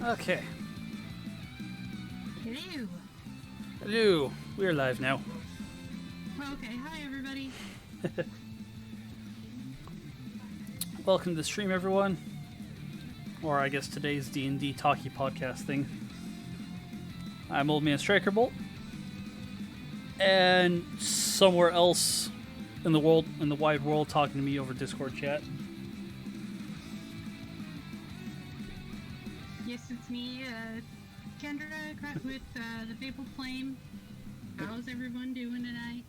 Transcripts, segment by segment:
Okay. Hello. Hello. We're live now. Okay, hi everybody. Welcome to the stream, everyone. Or I guess today's D&D Talkie podcast thing. I'm Old Man Strikerbolt. And somewhere else in the world, in the wide world, talking to me over Discord chat. Yes, it's me, Kendra with the Fabled Flame. How's everyone doing tonight?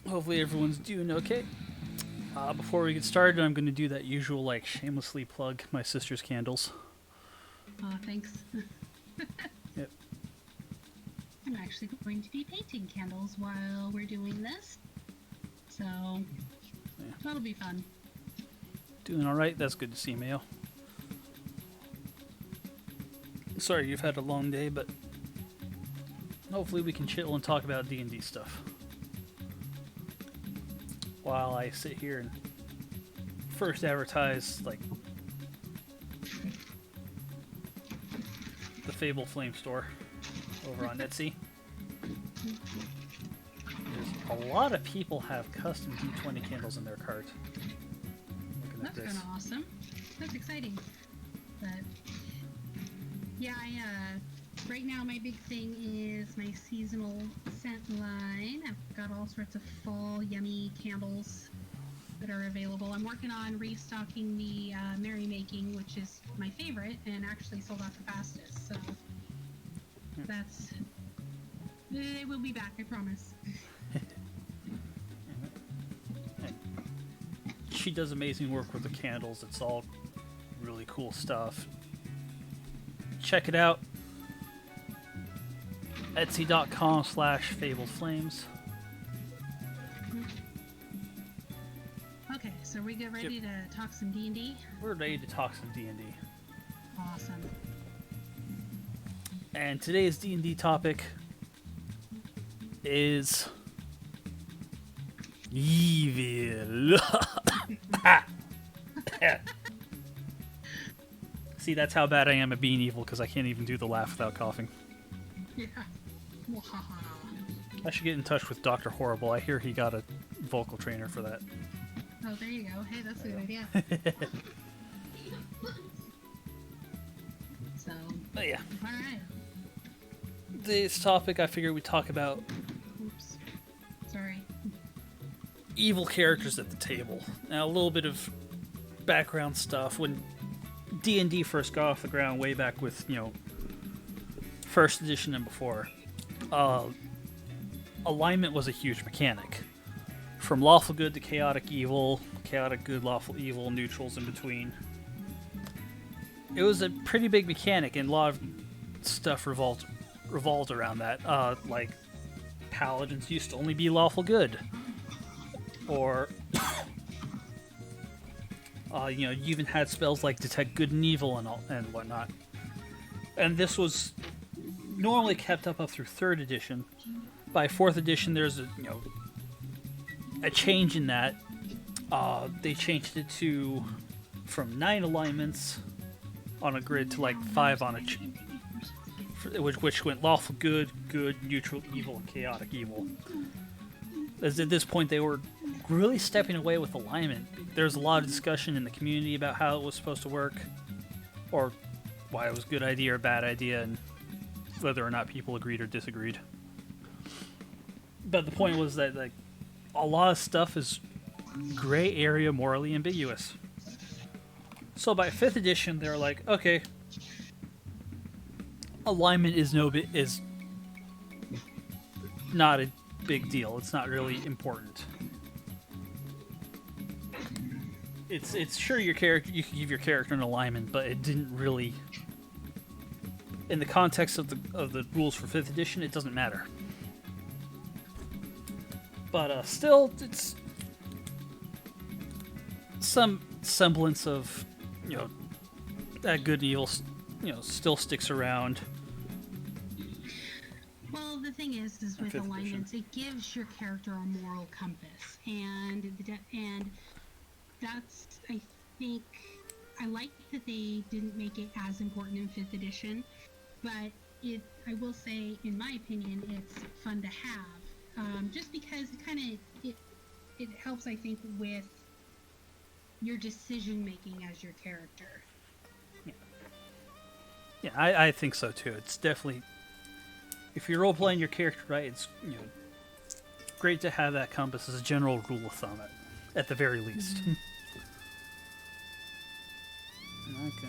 Hopefully everyone's doing okay. Before we get started, I'm going to do that usual, shamelessly plug my sister's candles. Thanks. Yep. I'm actually going to be painting candles while we're doing this. So, that'll be fun. Doing alright? That's good to see, Mayo. Sorry you've had a long day, but hopefully we can chill and talk about D&D stuff. While I sit here and first advertise, the Fable Flame store over on Etsy. There's a lot of people have custom D20 candles in their cart. Looking at That's this. kind of awesome. That's exciting. But, yeah, right now my big thing is my seasonal scent line. I've got all sorts of fall yummy candles that are available. I'm working on restocking the Merrymaking, which is my favorite and actually sold out the fastest. So that's... They will be back, I promise. She does amazing work with the candles. It's all really cool stuff. Check it out. Etsy.com/FabledFlames. Okay, so we get ready to talk some D&D? We're ready to talk some D&D. Awesome. And today's D&D topic is evil. See, that's how bad I am at being evil, because I can't even do the laugh without coughing. Yeah. I should get in touch with Dr. Horrible. I hear he got a vocal trainer for that. Oh, there you go. Hey, that's a good idea. So, But yeah, alright. this topic I figured we'd talk about Oops. Sorry. evil characters at the table. Now, a little bit of background stuff. When D&D first got off the ground way back with, first edition and before, alignment was a huge mechanic. From lawful good to chaotic evil, chaotic good, lawful evil, neutrals in between. It was a pretty big mechanic, and a lot of stuff revolved around that. Like, paladins used to only be lawful good. Or, you even had spells like detect good and evil and whatnot. And this was normally kept up through 3rd edition. By 4th edition, there's a change in that. They changed it to from 9 alignments on a grid to 5 on a which went lawful good, good, neutral, evil, and chaotic evil. As at this point, they were really stepping away with alignment. There's a lot of discussion in the community about how it was supposed to work, or why it was a good idea or bad idea, and whether or not people agreed or disagreed. But the point was that a lot of stuff is gray area, morally ambiguous. So by 5th edition, they're like, okay, alignment is not a big deal. It's not really important. It's sure your character, you can give your character an alignment, but it didn't really, in the context of the rules for 5th edition, it doesn't matter. But still, it's some semblance of, that good and evil, still sticks around. Well, the thing is with alignments, it gives your character a moral compass, and I think, I like that they didn't make it as important in 5th edition, but I will say, in my opinion, it's fun to have. Just because it helps, I think, with your decision making as your character. Yeah, I think so too. It's definitely, if you're role playing your character right, it's great to have that compass as a general rule of thumb, at the very least. Mm-hmm. I'm going to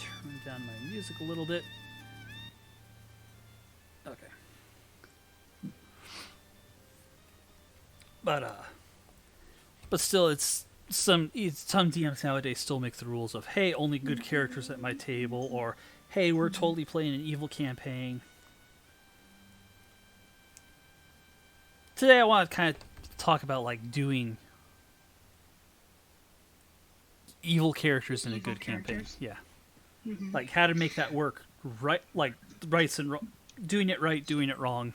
turn down my music a little bit. Okay. But still, it's some DMs nowadays still make the rules of, hey, only good characters at my table, or hey, we're totally playing an evil campaign. Today I want to kind of talk about like doing evil characters in a good campaign. Yeah. Mm-hmm. Like how to make that work right, like rights and doing it right, doing it wrong,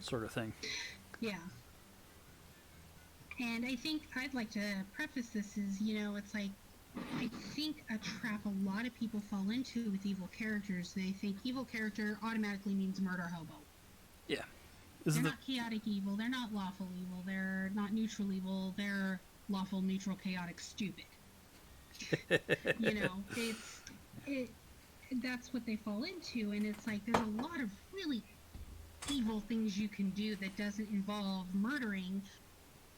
sort of thing. Yeah. And I think I'd like to preface this as, it's like, I think a trap a lot of people fall into with evil characters. They think evil character automatically means murder hobo. Yeah. They're not chaotic evil. They're not lawful evil. They're not neutral evil. They're lawful, neutral, chaotic, stupid. That's what they fall into. And it's like there's a lot of really evil things you can do that doesn't involve murdering,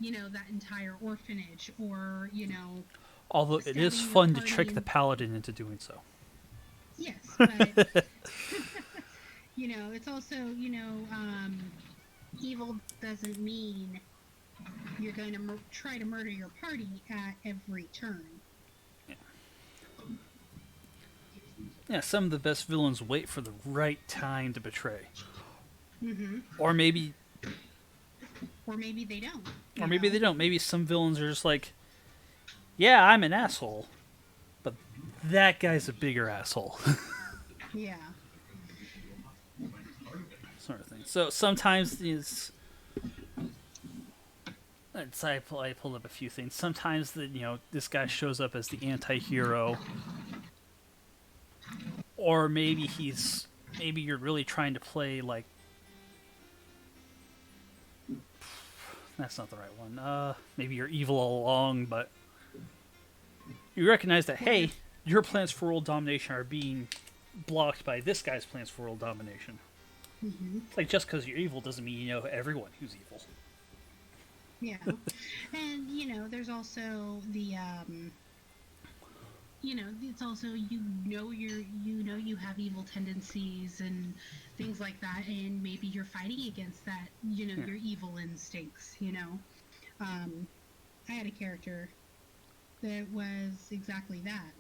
that entire orphanage or, Although it is fun to trick the paladin into doing so. Yes, but it's also, evil doesn't mean you're going to try to murder your party at every turn. Yeah, some of the best villains wait for the right time to betray. Mm-hmm. Or maybe they don't. Or maybe they don't. Maybe some villains are just like, yeah, I'm an asshole, but that guy's a bigger asshole. Yeah. Sort of thing. So sometimes I pulled up a few things. Sometimes this guy shows up as the anti-hero, or maybe you're really trying to play like. That's not the right one. Maybe you're evil all along, but you recognize that, hey, your plans for world domination are being blocked by this guy's plans for world domination. Mm-hmm. Like, just because you're evil doesn't mean you know everyone who's evil. Yeah. And, there's also the, it's also, you have evil tendencies and things like that, and maybe you're fighting against that, your evil instincts, I had a character that was exactly that.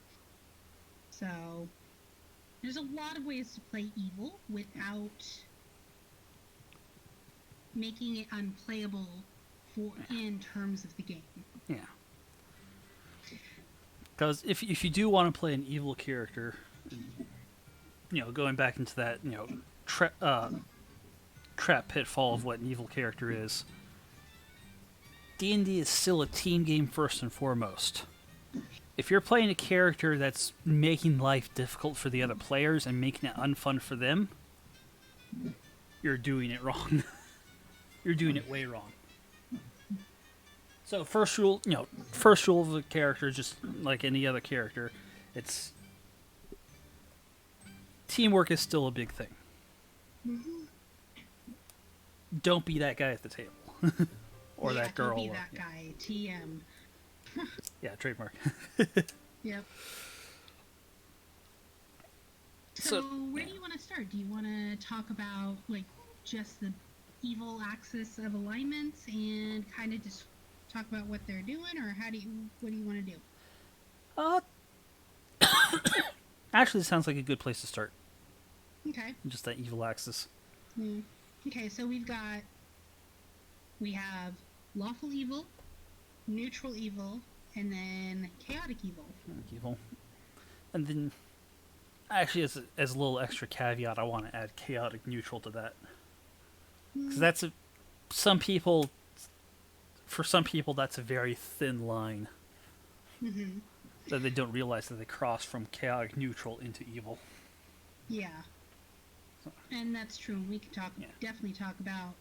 So, there's a lot of ways to play evil without making it unplayable in terms of the game. Yeah. Because if you do want to play an evil character, going back into that, trap pitfall of what an evil character is, D&D is still a team game first and foremost. If you're playing a character that's making life difficult for the other players and making it unfun for them, you're doing it wrong. You're doing it way wrong. So first rule of a character, just like any other character, it's teamwork is still a big thing. Mm-hmm. Don't be that guy at the table, or that girl. Don't be that guy. TM. Yeah, trademark. Yep. So where do you want to start? Do you want to talk about like just the evil axis of alignments and kind of just talk about what they're doing, or what do you want to do? Actually, it sounds like a good place to start. Okay. Just that evil axis. Okay, so we have lawful evil, neutral evil, and then chaotic evil. And then, actually, as a little extra caveat, I want to add chaotic neutral to that. Because for some people, that's a very thin line. Mm-hmm. That they don't realize that they cross from chaotic neutral into evil. Yeah. And that's true. We could Yeah. definitely talk about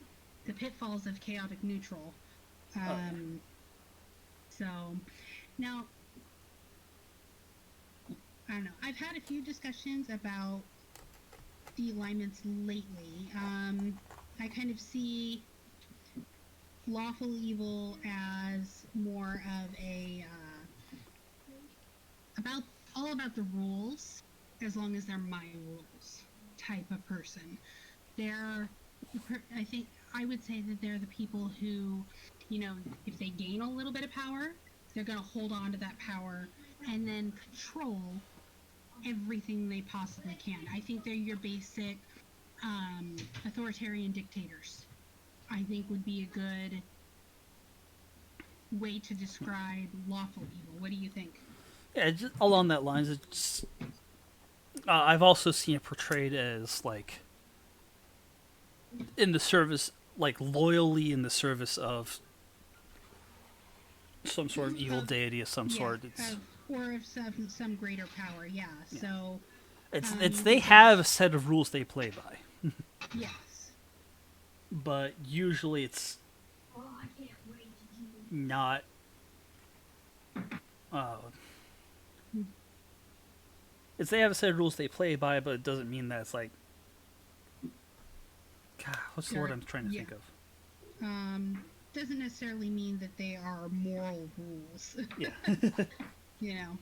the pitfalls of chaotic neutral. Yeah. So, now, I don't know. I've had a few discussions about the alignments lately. I kind of see lawful evil as more of a all about the rules, as long as they're my rules type of person. I think I would say that they're the people who, if they gain a little bit of power, they're going to hold on to that power and then control everything they possibly can. I think they're your basic authoritarian dictators. I think would be a good way to describe lawful evil. What do you think? Yeah, just along that lines, it's. I've also seen it portrayed as like in the service, like loyally in the service of some sort of evil deity of some sort. It's or of some greater power. Yeah. So it's they have a set of rules they play by. Yes. But usually it's not. It's they have a set of rules they play by, but it doesn't mean that it's like. God, what's the word I'm trying to think of? Doesn't necessarily mean that they are moral rules. Yeah. You know.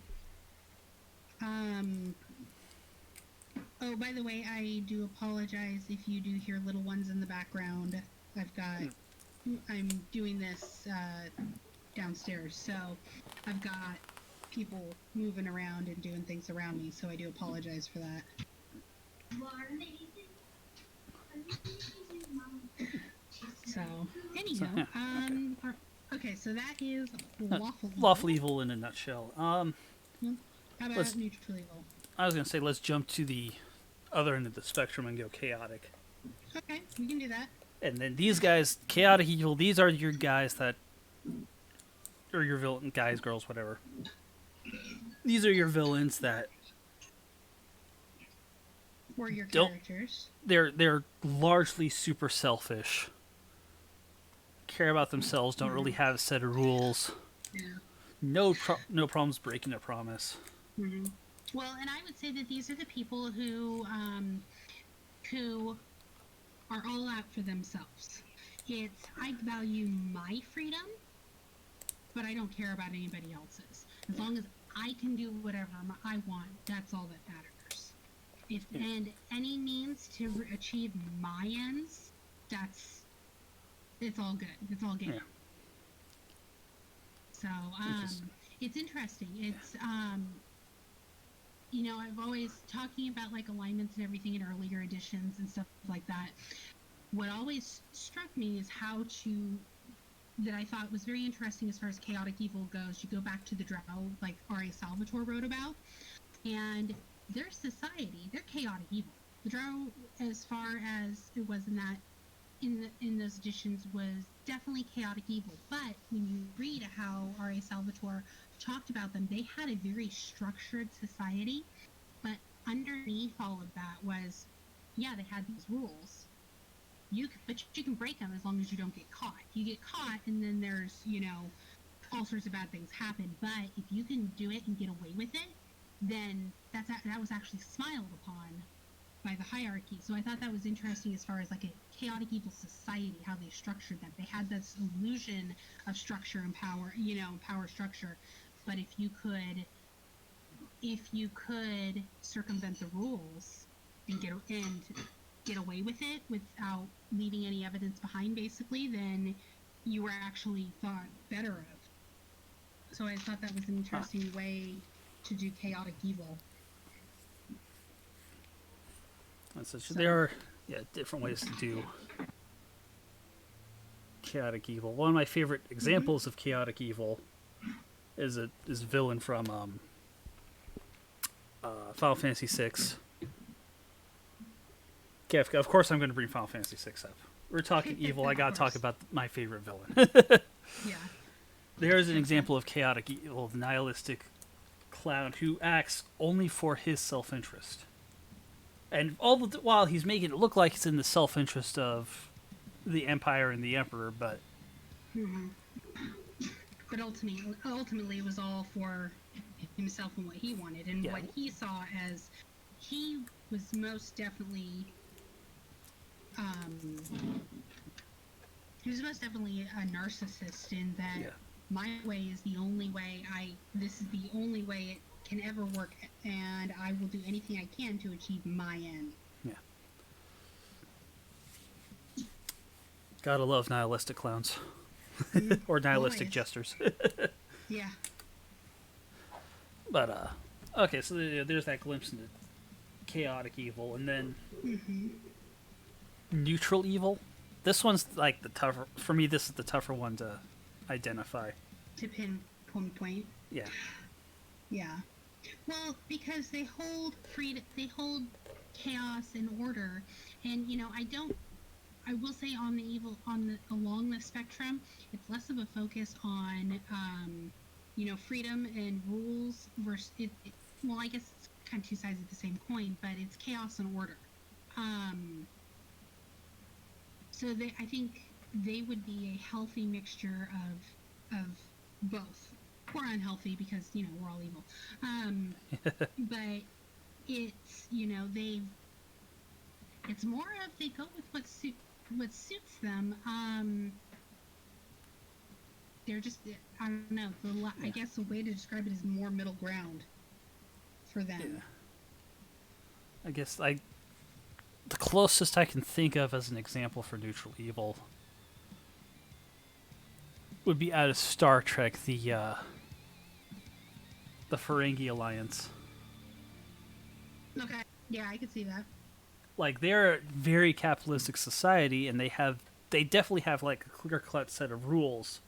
Oh, by the way, I do apologize if you do hear little ones in the background. I'm doing this downstairs, so I've got people moving around and doing things around me, so I do apologize for that. So, anyhow, okay, so that is lawful evil. Lawful evil in a nutshell. How about neutral evil? I was going to say, let's jump to the other end of the spectrum and go chaotic. Okay, we can do that. And then these guys, chaotic evil, these are your guys that, or your villain, guys, girls, whatever. These are your villains that or your characters. They're largely super selfish. Care about themselves. Don't really have a set of rules. Yeah. No problems breaking a promise. Mm-hmm. Well, and I would say that these are the people who are all out for themselves. It's I value my freedom, but I don't care about anybody else's. As long as I can do whatever I want, that's all that matters. And any means to achieve my ends, it's all good. It's all game. Yeah. So, it's interesting. It's, I've always talking about like alignments and everything in earlier editions and stuff like that. What always struck me is that I thought was very interesting as far as chaotic evil goes. You go back to the Drow, like R.A. Salvatore wrote about, and their society, they're chaotic evil. The Drow, as far as it was in those editions, was definitely chaotic evil. But when you read how R.A. Salvatore talked about them, they had a very structured society, but underneath all of that was, they had these rules. But you can break them as long as you don't get caught. You get caught, and then there's, all sorts of bad things happen. But if you can do it and get away with it, then that was actually smiled upon by the hierarchy. So I thought that was interesting as far as like a chaotic evil society, how they structured them. They had this illusion of structure and power, power structure. But if you could circumvent the rules and get away with it without leaving any evidence behind, basically, then you were actually thought better of. So I thought that was an interesting way to do chaotic evil. There are different ways to do chaotic evil. One of my favorite examples of chaotic evil is a villain from Final Fantasy VI. Kefka. Of course I'm going to bring Final Fantasy VI up. We're talking evil. I got to talk about my favorite villain. Yeah. There's an example of chaotic evil, the nihilistic clown who acts only for his self-interest. And all the while he's making it look like it's in the self-interest of the Empire and the Emperor, but But ultimately, it was all for himself and what he wanted, and Yeah. what he saw as he was most definitely, he was most definitely a narcissist in that Yeah. my way is the only way. This is the only way it can ever work, and I will do anything I can to achieve my end. yeah. Gotta love nihilistic clowns. Or nihilistic Always. jesters. Yeah. But, okay, so there's that glimpse into chaotic evil, and then neutral evil. This one's like the tougher, for me, this is the tougher one to identify. To pinpoint. Yeah. Yeah. Well, because they hold chaos and order, and I will say on the evil along the spectrum, it's less of a focus on freedom and rules versus well, I guess it's kind of two sides of the same coin, but it's chaos and order. So I think they would be a healthy mixture of both, or unhealthy because we're all evil. But it's it's more of they go with what suits them. They're just, I don't know. I guess the way to describe it is more middle ground for them. Yeah. I guess the closest I can think of as an example for neutral evil would be out of Star Trek, the Ferengi Alliance. Okay. Yeah, I could see that. Like, they're a very capitalistic society, and they definitely have like a clear-cut set of rules.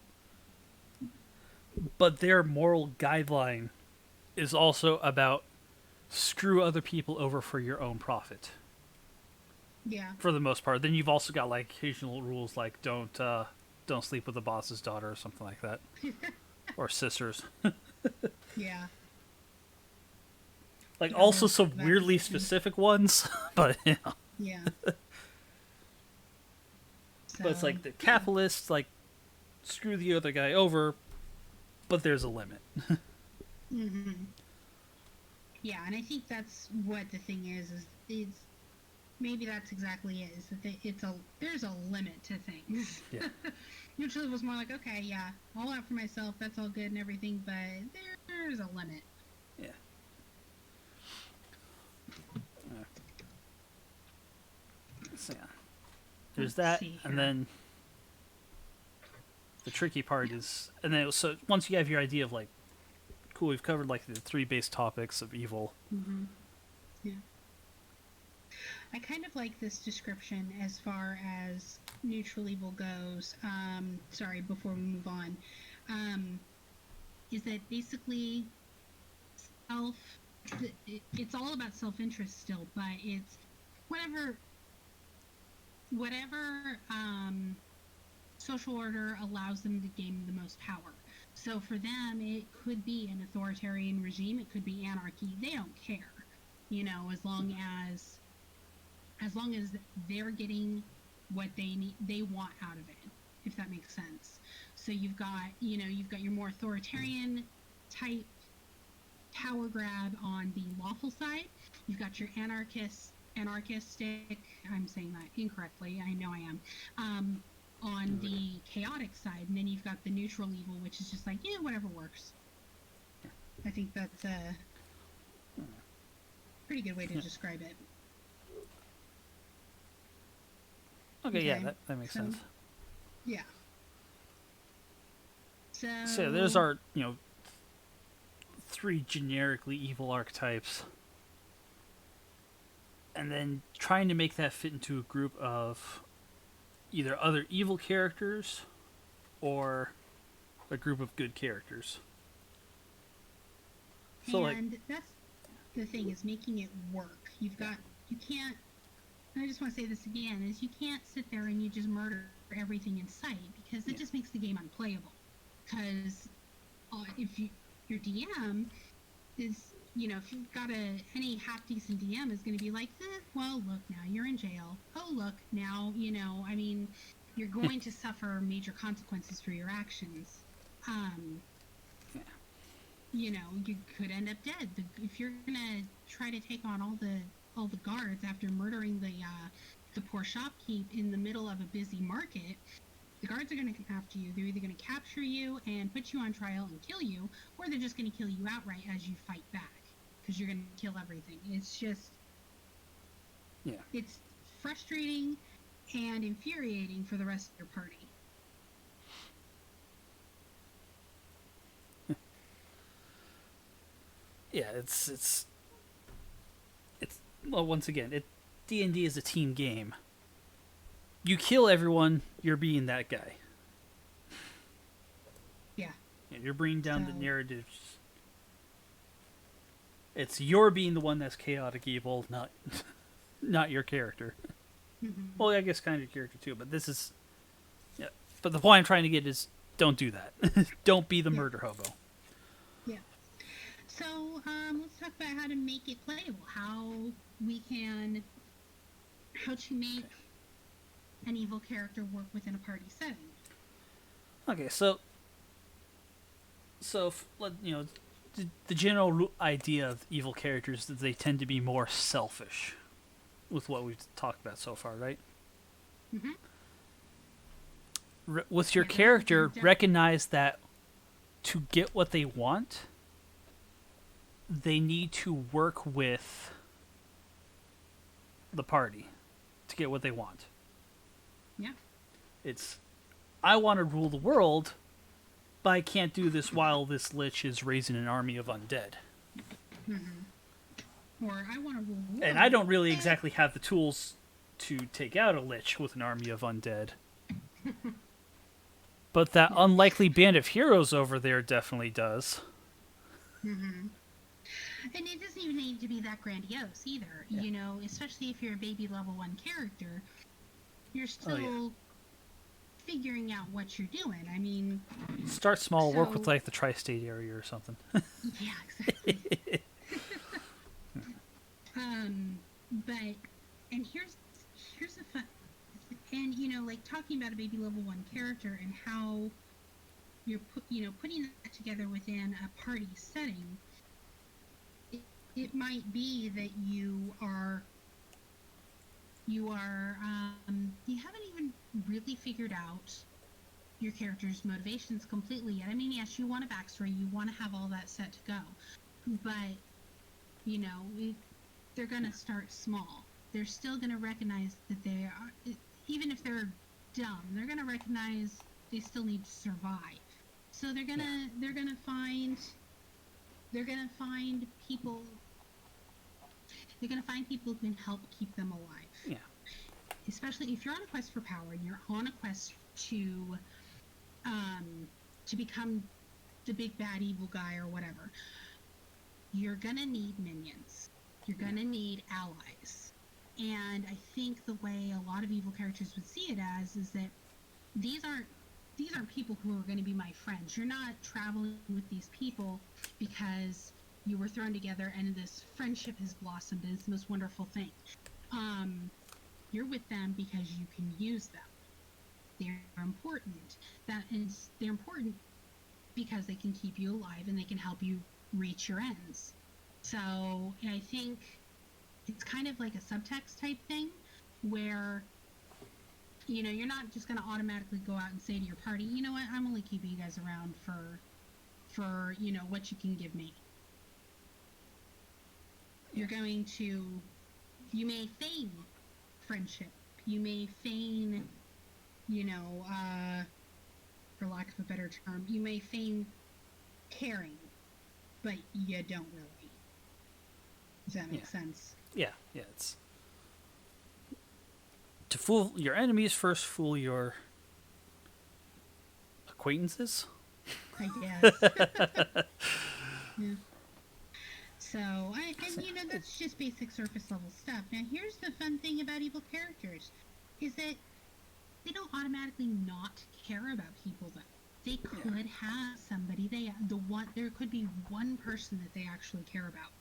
But their moral guideline is also about screw other people over for your own profit. Yeah. For the most part. Then you've also got like occasional rules like don't sleep with the boss's daughter or something like that. Or sisters. Yeah. Like Yeah, also that's- some that's weirdly interesting. specific ones, but Yeah. but it's like the capitalists like screw the other guy over, but there's a limit. Yeah, and I think that's what the thing is it's maybe that's exactly it. Is that there's a limit to things. Yeah. Usually it was more like, okay, yeah, all out for myself, that's all good and everything, but there's a limit. Yeah. So, yeah. There's Let's that, see and here. then the tricky part is, and then so once you have your idea of like, cool, we've covered like the three base topics of evil. Yeah. I kind of like this description as far as neutral evil goes. Sorry, before we move on, is that basically it's all about self-interest still, but it's whatever social order allows them to gain the most power. So for them, it could be an authoritarian regime, it could be anarchy. They don't care, as long as they're getting what they want out of it, if that makes sense. So you've got your more authoritarian type power grab on the lawful side. You've got your anarchistic, I'm saying that incorrectly, I know I am, on the chaotic side, and then you've got the neutral evil, which is just like, yeah, whatever works. I think that's a pretty good way to describe it. Okay, yeah, Okay, that makes so- sense. Yeah. So there's our, three generically evil archetypes. And then trying to make that fit into a group of either other evil characters or a group of good characters. So And that's the thing, is making it work. You can't, and I just want to say this again, is you can't sit there and you just murder everything in sight, because it just makes the game unplayable. Because if your DM is, if you've got any half decent DM is going to be like, well, look, now you're in jail. Oh, look, now, I mean, you're going to suffer major consequences for your actions. You could end up dead. If you're going to try to take on all the guards after murdering the poor shopkeep in the middle of a busy market, the guards are going to come after you. They're either going to capture you and put you on trial and kill you, or they're just going to kill you outright as you fight back, because you're going to kill everything. It's just... Yeah. It's frustrating and infuriating for the rest of your party. Yeah, it's well, once again, D&D is a team game. You kill everyone, you're being that guy. Yeah. You're bringing down the narratives. It's you're being the one that's chaotic evil, not your character. Mm-hmm. Well, I guess kind of your character too, but this is... Yeah. But the point I'm trying to get is, don't do that. Don't be the murder hobo. Yeah. So, let's talk about how to make it playable. How to make an evil character work within a party setting. Okay, so the general idea of evil characters is that they tend to be more selfish, with what we've talked about so far, right? Mm-hmm. With your character, recognize that to get what they want, they need to work with the party to get what they want. Yeah. It's, I want to rule the world, but I can't do this while this lich is raising an army of undead. Mm-hmm. Or I want to rule the world. And I don't really exactly have the tools to take out a lich with an army of undead. But that unlikely band of heroes over there definitely does. Mm-hmm. And it doesn't even need to be that grandiose either. Yeah. Especially if you're a baby level 1 character, you're still figuring out what you're doing. I mean... Start small, work with like the tri-state area or something. Yeah, exactly. And here's a fun... And, like talking about a baby level 1 character and how you're putting that together within a party setting, it might be that you haven't even really figured out your character's motivations completely yet. I mean, yes, you want a backstory, you want to have all that set to go, but they're going to start small. They're still going to recognize that they are, even if they're dumb, they're going to recognize they still need to survive. So they're going to find people. They're going to find people who can help keep them alive. Yeah. Especially if you're on a quest for power and you're on a quest to become the big bad evil guy or whatever, you're going to need minions. You're going to need allies. And I think the way a lot of evil characters would see it as is that these aren't people who are going to be my friends. You're not traveling with these people because you were thrown together and this friendship has blossomed and it's the most wonderful thing. You're with them because you can use them. They're important. They're important because they can keep you alive and they can help you reach your ends. So I think it's kind of like a subtext type thing where you're not just going to automatically go out and say to your party, you know what, I'm only keeping you guys around for what you can give me. You may feign friendship. You may feign, for lack of a better term, you may feign caring, but you don't really. Does that make sense? Yeah, it's... To fool your enemies, first fool your acquaintances? I guess. Yeah. So, that's just basic surface level stuff. Now, here's the fun thing about evil characters, is that they don't automatically not care about people, though. they could have somebody, there could be one person that they actually care about.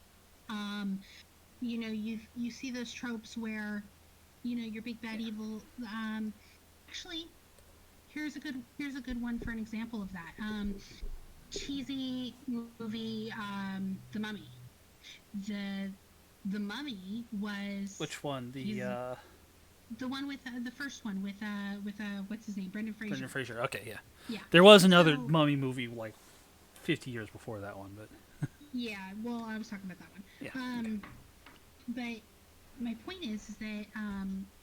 You see those tropes where, your big bad evil. Actually, here's a good one for an example of that. Cheesy movie, The Mummy. The Mummy was Which one? the one with the first one with what's his name, Brendan Fraser. Brendan Fraser. Okay, yeah. Yeah. There was another Mummy movie like 50 years before that one, but yeah. Well, I was talking about that one. yeah. But my point is that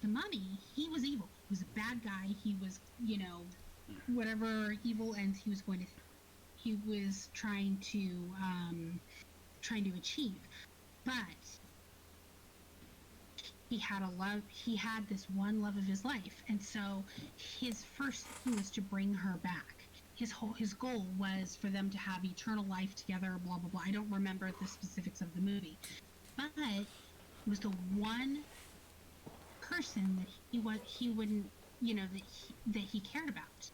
the Mummy, he was evil. He was a bad guy. He was, whatever evil ends he was trying to achieve. But he had this one love of his life, and so his first thing was to bring her back. His goal was for them to have eternal life together, blah blah blah. I don't remember the specifics of the movie, but it was the one person that he wouldn't, that he cared about.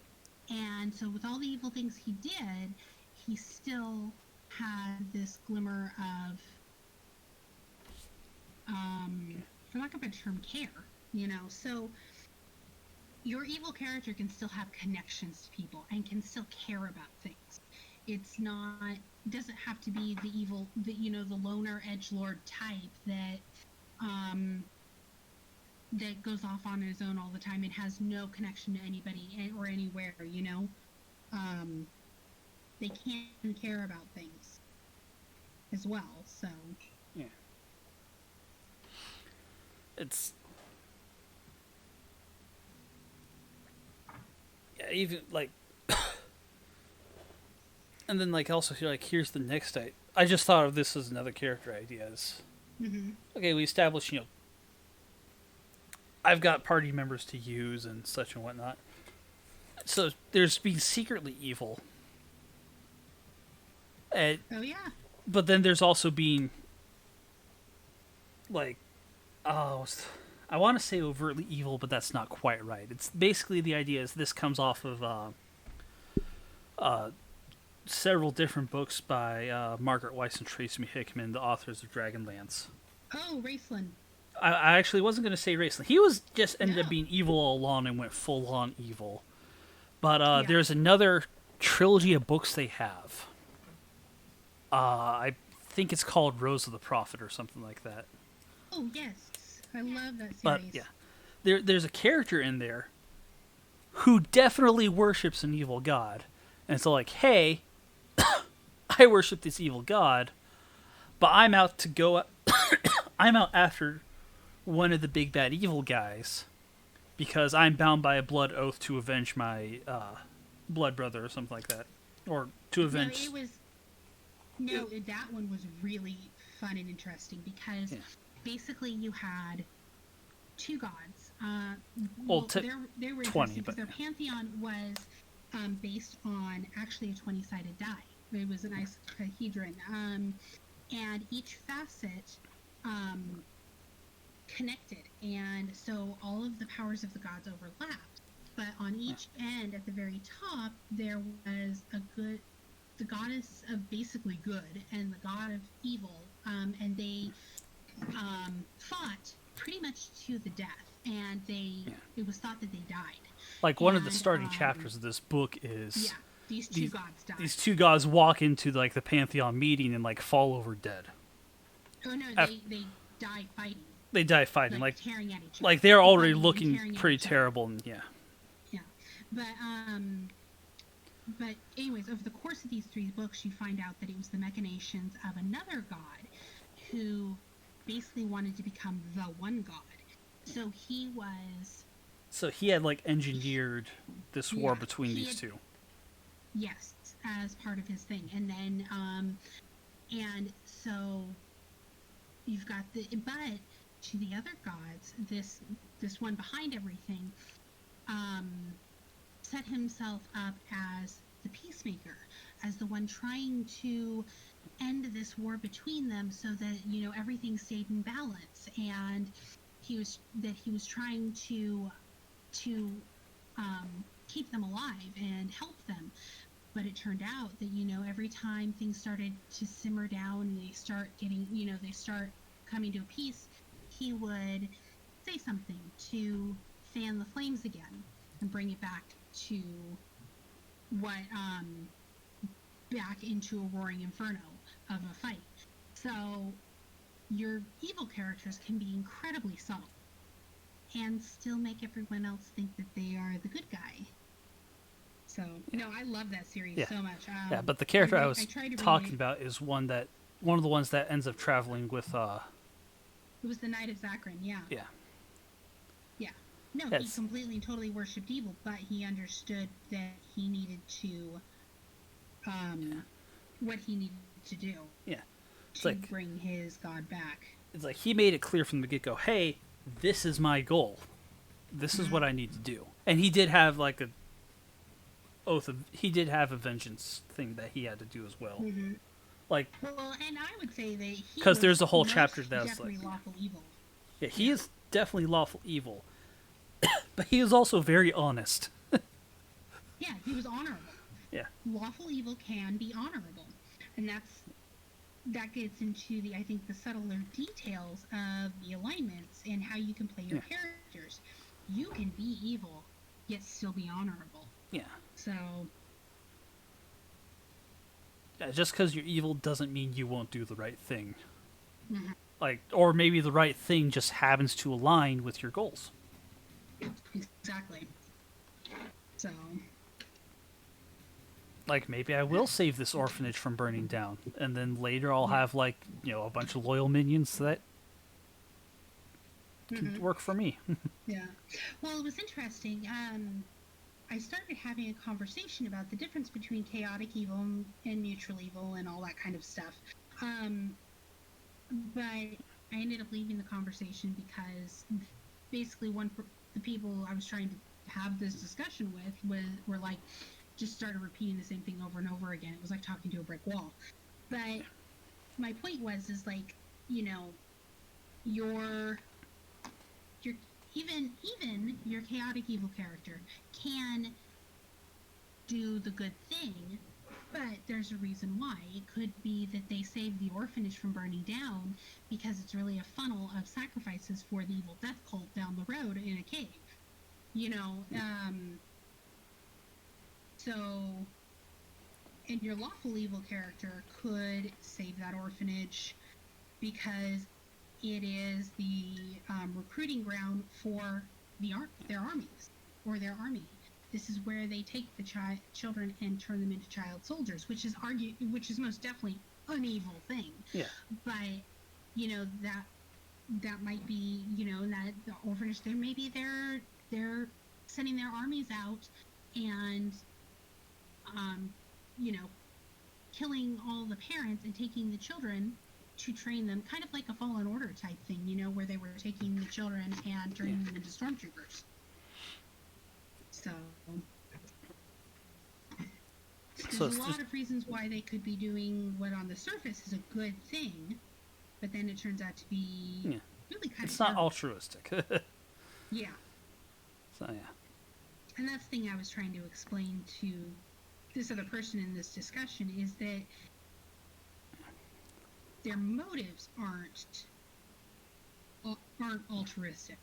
And so with all the evil things he did, he still had this glimmer of for lack of a term, care, so your evil character can still have connections to people and can still care about things. Doesn't have to be the evil, the loner edgelord type that that goes off on his own all the time and has no connection to anybody or anywhere, they can care about things as well, so yeah. It's even like and then like also you're like, here's the next I just thought of this as another character idea. Okay, we established, I've got party members to use and such and whatnot. So there's being secretly evil. oh yeah. But then there's also being like, I want to say overtly evil, but that's not quite right. It's basically the idea is this comes off of several different books by Margaret Weiss and Tracy Hickman, the authors of Dragonlance. Oh, Raceland. I actually wasn't going to say Raceland. He was just ended up being evil all along and went full on evil. But there's another trilogy of books they have. I think it's called Rose of the Prophet or something like that. Oh yes, I love that series. But yeah, there's a character in there who definitely worships an evil god, and so like, hey, I worship this evil god, but I'm out to go. I'm out after one of the big bad evil guys because I'm bound by a blood oath to avenge my blood brother or something like that, or to avenge. That one was really fun and interesting because basically you had two gods. They were 20, because their pantheon was based on actually a 20-sided die. It was an icosahedron, and each facet connected, and so all of the powers of the gods overlapped. But on each end, at the very top, there was the goddess of basically good and the god of evil, and they fought pretty much to the death, and it was thought that they died. Like one of the starting chapters of this book is these two gods died. These two gods walk into like the Pantheon meeting and like fall over dead. Oh no, they die fighting. They die fighting, like tearing at each other. Like they're already looking pretty terrible, and yeah. But anyways, over the course of these three books, you find out that it was the machinations of another god who basically wanted to become the one god. So he had like engineered this war between these two. Yes, as part of his thing, and then and so you've got but to the other gods, this one behind everything, set himself up as the peacemaker, as the one trying to end this war between them so that everything stayed in balance, and he was trying to keep them alive and help them. But it turned out that, every time things started to simmer down and they start getting, they start coming to a peace, he would say something to fan the flames again and bring it back to back into a roaring inferno of a fight. So your evil characters can be incredibly subtle and still make everyone else think that they are the good guy. So, I love that series so much. Yeah, but the character I was talking about is one of the ones that ends up traveling with. It was the Knight of Zakrin, yeah. Yeah. Yeah. No, he completely and totally worshipped evil, but he understood that he needed to, what he needed to do. Yeah. To bring his god back. It's like he made it clear from the get-go, hey, this is my goal. This is what I need to do. And he did have like a vengeance thing that he had to do as well. Mm-hmm. Like, well, and I would say that he because there's a whole chapter that's like lawful evil. Yeah, he is definitely lawful evil, but he is also very honest. Yeah, he was honorable. Yeah, lawful evil can be honorable, and that gets into the subtler details of the alignments and how you can play your characters. You can be evil, yet still be honorable. Yeah. So. Yeah, just because you're evil doesn't mean you won't do the right thing. Mm-hmm. Like, or maybe the right thing just happens to align with your goals. Exactly. So. Like, maybe I will save this orphanage from burning down, and then later I'll have, like, a bunch of loyal minions that can work for me. Yeah. Well, it was interesting. I started having a conversation about the difference between chaotic evil and neutral evil and all that kind of stuff. But I ended up leaving the conversation because basically the people I was trying to have this discussion with were like, just started repeating the same thing over and over again. It was like talking to a brick wall. But my point is like, your even your chaotic evil character can do the good thing, but there's a reason why. It could be that they saved the orphanage from burning down because it's really a funnel of sacrifices for the evil death cult down the road in a cave. So, and your lawful evil character could save that orphanage because it is the recruiting ground for their armies or their army. This is where they take the children and turn them into child soldiers, which is most definitely an evil thing. Yeah. But that might be that the orphanage there, maybe they're sending their armies out and killing all the parents and taking the children to train them, kind of like a Fallen Order type thing, where they were taking the children and turning them into stormtroopers. So there's a lot of reasons why they could be doing what on the surface is a good thing, but then it turns out to be really kind of It's not altruistic. Yeah. So, yeah. And that's the thing I was trying to explain to this other person in this discussion is that their motives aren't altruistic.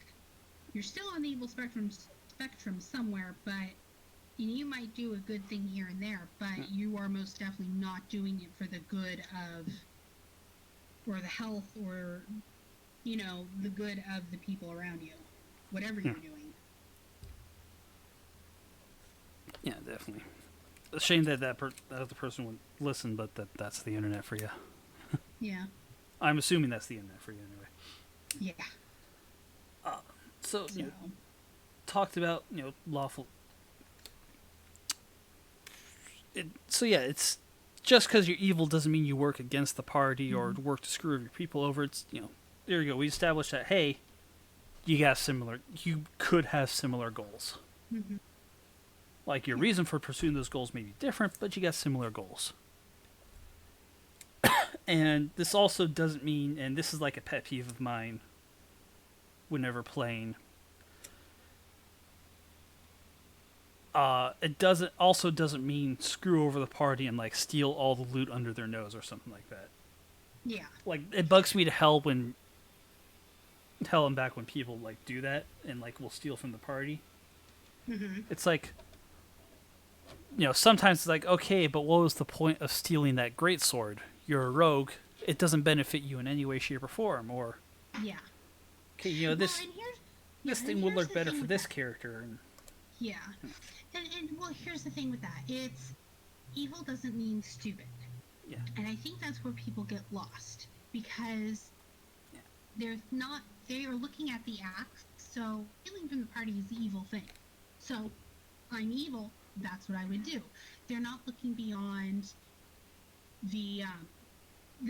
You're still on the evil spectrum somewhere, but you might do a good thing here and there, but you are most definitely not doing it for the good of, or the health, or the good of the people around you, whatever you're doing. Yeah, definitely. A shame that the person wouldn't listen, but that's the internet for you. Yeah. I'm assuming that's the internet for you anyway. Yeah. So talked about lawful. It's just because you're evil doesn't mean you work against the party or work to screw your people over. It's there you go. We established that hey, you could have similar goals. Mm-hmm. Like your reason for pursuing those goals may be different, but you got similar goals. And this also doesn't mean, and this is like a pet peeve of mine whenever playing, it doesn't mean screw over the party and like steal all the loot under their nose or something like that. Yeah. Like it bugs me to hell and back when people like do that and like will steal from the party. It's like, sometimes it's like, okay, but what was the point of stealing that greatsword? You're a rogue. It doesn't benefit you in any way, shape, or form. Or Yeah. okay, Well, this and this and thing would here's look the better thing for with this that. character. And Yeah. And well, here's the thing with that. It's evil doesn't mean stupid. yeah, And I think that's where people get lost because yeah, they are looking at the act. So stealing from the party is the evil thing. So I'm evil. That's what I would do. They're not looking beyond the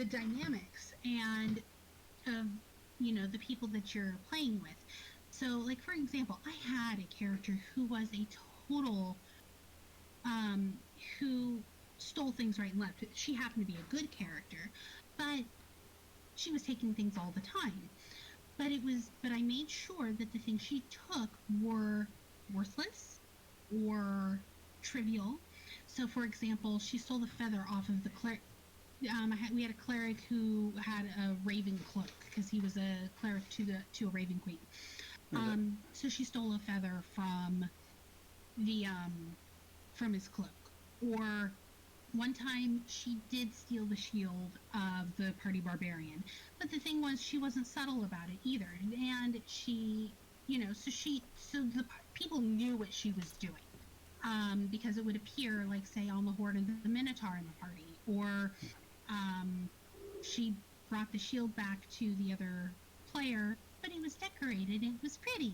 dynamics and of the people that you're playing with. So, like for example, I had a character who was a total who stole things right and left. She happened to be a good character, but she was taking things all the time. But I made sure that the things she took were worthless or trivial. So, for example, she stole the feather off of the cleric. We had a cleric who had a raven cloak because he was a cleric to a raven queen. So she stole a feather from the from his cloak. Or one time she did steal the shield of the party barbarian, but the thing was she wasn't subtle about it either, and so the people knew what she was doing. Because it would appear, like, say, on the Horde of the Minotaur in the party, or she brought the shield back to the other player, but it was decorated and it was pretty.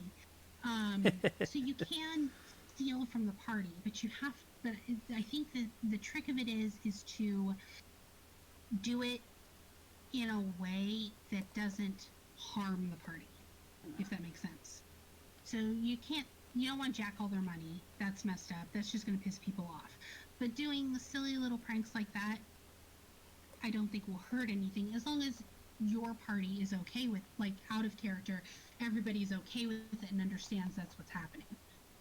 So you can steal from the party, but you have. But I think that the trick of it is to do it in a way that doesn't harm the party, if that makes sense. So you don't want to jack all their money. That's messed up. That's just going to piss people off. But doing the silly little pranks like that, I don't think will hurt anything as long as your party is okay with, like, out of character, everybody's okay with it and understands that's what's happening.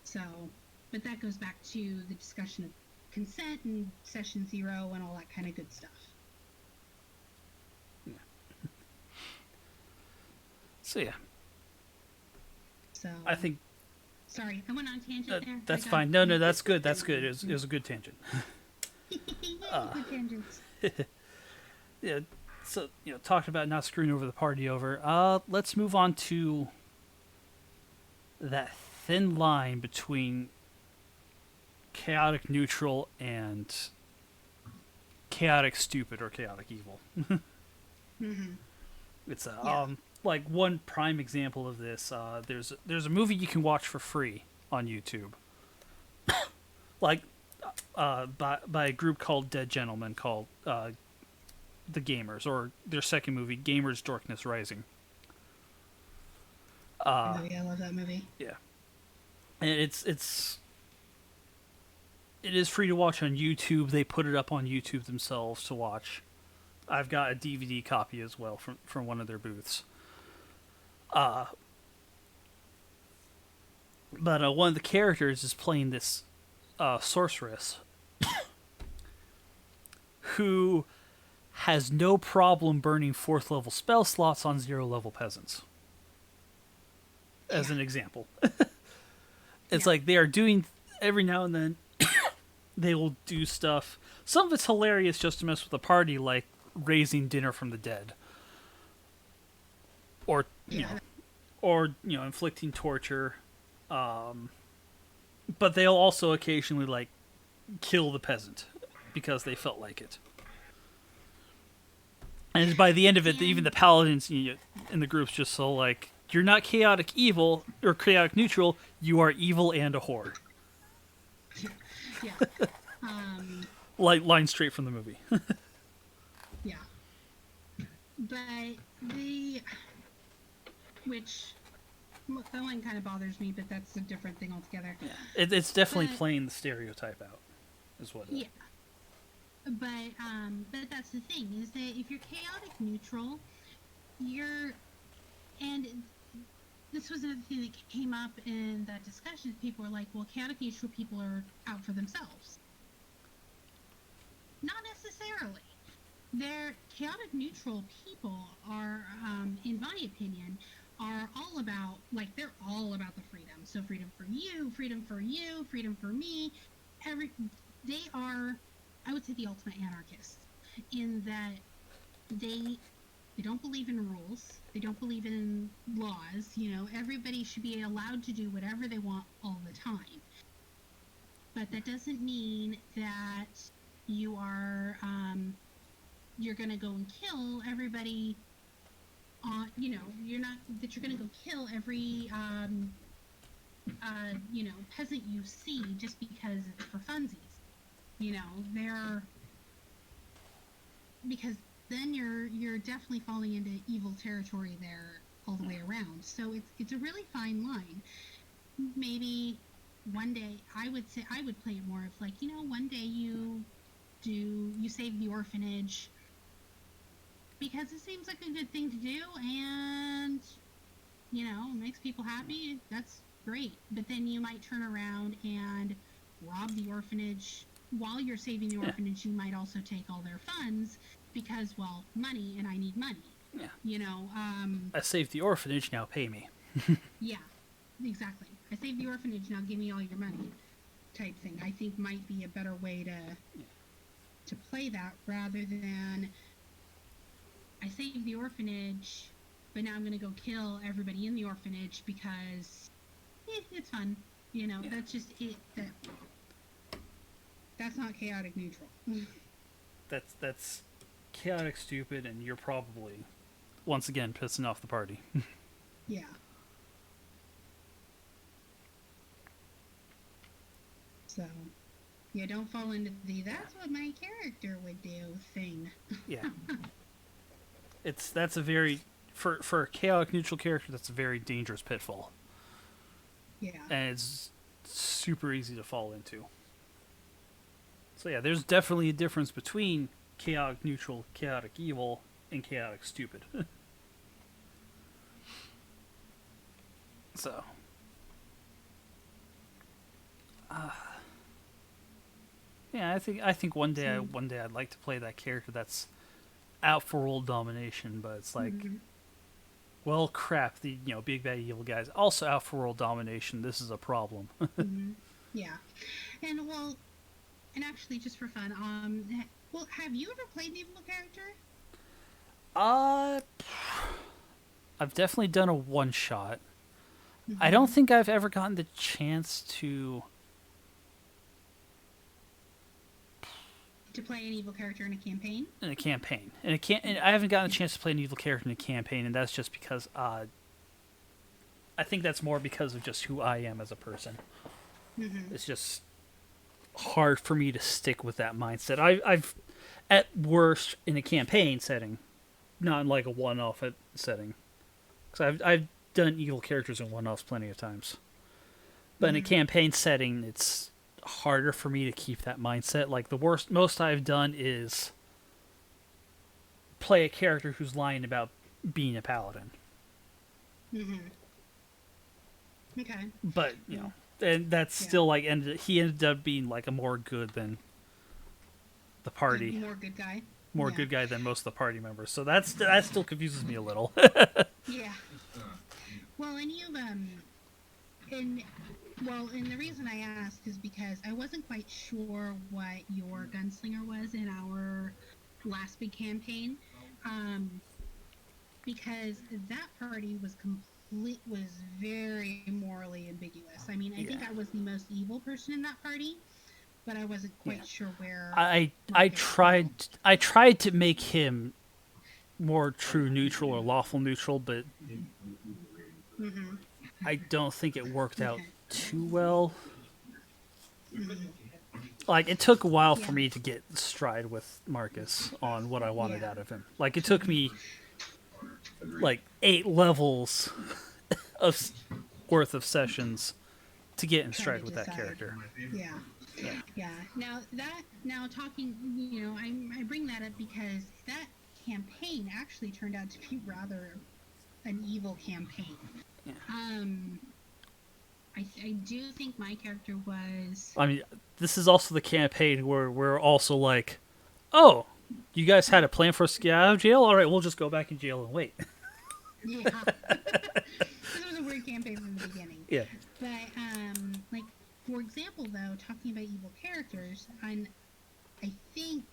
So, but that goes back to the discussion of consent and session 0 and all that kind of good stuff. yeah. So yeah, So I think sorry, I went on a tangent there. that's fine. No, that's good. That's good. It was a good tangent. Good tangents. Yeah. So talked about not screwing over the party over. Let's move on to that thin line between chaotic neutral and chaotic stupid or chaotic evil. It's like one prime example of this. There's a movie you can watch for free on YouTube, like by a group called Dead Gentlemen called The Gamers, or their second movie, Gamers Darkness Rising. Oh yeah, I love that movie. Yeah, and it is free to watch on YouTube. They put it up on YouTube themselves to watch. I've got a DVD copy as well from one of their booths. But one of the characters is playing this sorceress who has no problem burning 4th level spell slots on 0 level peasants. As an example. It's like they are doing, every now and then, they will do stuff. Some of it's hilarious just to mess with the party, like raising dinner from the dead. Or, inflicting torture. But they'll also occasionally, like, kill the peasant because they felt like it. And by the end of it, even the paladins in the group's just so like, you're not chaotic evil or chaotic neutral, you are evil and a whore. Yeah. Line straight from the movie. Yeah. But that one kind of bothers me, but that's a different thing altogether. Yeah. It's definitely playing the stereotype out, is what it is. Yeah. But that's the thing, is that if you're chaotic neutral, this was another thing that came up in that discussion. People were like, well, chaotic neutral people are out for themselves. Not necessarily. They're chaotic neutral people are, in my opinion, are all about, like, they're all about the freedom. So freedom for you, freedom for you, freedom for me. They are, I would say, the ultimate anarchists in that they don't believe in rules. They don't believe in laws. You know, everybody should be allowed to do whatever they want all the time. But that doesn't mean that you are, you're going to go and kill everybody. You know, you're going to go kill every, you know, peasant you see just because it's for funsies. You know, because then you're definitely falling into evil territory there all the way around. So it's a really fine line. Maybe one day I would play it more of like, you know, one day you save the orphanage because it seems like a good thing to do and, you know, makes people happy. That's great. But then you might turn around and rob the orphanage. While you're saving the orphanage, you might also take all their funds because, well, money, and I need money. Yeah. You know, I saved the orphanage, now pay me. Yeah, exactly. I saved the orphanage, now give me all your money type thing. I think might be a better way to play that rather than I saved the orphanage, but now I'm going to go kill everybody in the orphanage because it's fun. You know, that's just it. That's not chaotic neutral. That's chaotic stupid, and you're probably, once again, pissing off the party. Yeah. So, yeah, don't fall into that's what my character would do thing. Yeah. That's a very, for a chaotic neutral character, that's a very dangerous pitfall. Yeah. And it's super easy to fall into. So yeah, there's definitely a difference between chaotic neutral, chaotic evil, and chaotic stupid. So, yeah, I think one day I'd like to play that character that's out for world domination, but it's like, well, crap, the big bad evil guy's also out for world domination. This is a problem. Yeah, and actually, just for fun, well, have you ever played an evil character? I've definitely done a one shot. I don't think I've ever gotten the chance to play an evil character in a campaign. In a campaign, and I haven't gotten a chance to play an evil character in a campaign, and that's just because I think that's more because of just who I am as a person. It's just hard for me to stick with that mindset. I've at worst in a campaign setting, not in like a one-off setting, because I've done evil characters in one-offs plenty of times, but in a campaign setting, it's harder for me to keep that mindset. Like the most I've done is play a character who's lying about being a paladin. Okay. But and that's still like he ended up being like a more good than the party. More good guy. More good guy than most of the party members. So that still confuses me a little. Yeah. Well, and you've and the reason I asked is because I wasn't quite sure what your gunslinger was in our last big campaign, because that party was very morally ambiguous. I mean, I think I was the most evil person in that party, but I wasn't quite sure where. I tried to make him more true neutral or lawful neutral, but I don't think it worked out too well. Like, it took a while for me to get stride with Marcus on what I wanted out of him. Like, it took me like 8 levels worth of sessions to get in stride with that character. Yeah. Now talking, I bring that up because that campaign actually turned out to be rather an evil campaign. Um, I do think my character was. I mean, this is also the campaign where we're also like, oh, you guys had a plan for us to get out of jail? All right, we'll just go back in jail and wait. Yeah. This was a weird campaign from the beginning. Yeah. But, like, for example, though, talking about evil characters, I think,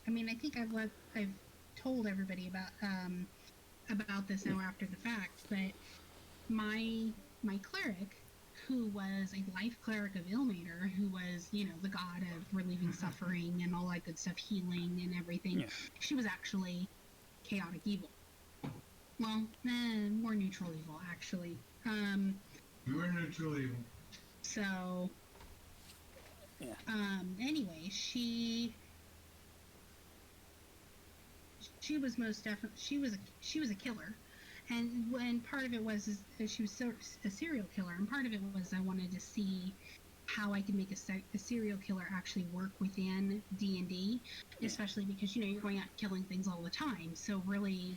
I think I've told everybody about this now after the fact, but my cleric, who was a life cleric of Ilmater, who was, the god of relieving suffering and all that good stuff, healing and everything, Yeah. she was actually chaotic evil. Well, more neutral evil, actually. More neutral evil. So, Yeah. anyway, she was most definitely she was a killer, and part of it was she was a serial killer, and part of it was I wanted to see how I could make a serial killer actually work within D&D, especially because you're going out killing things all the time. So really,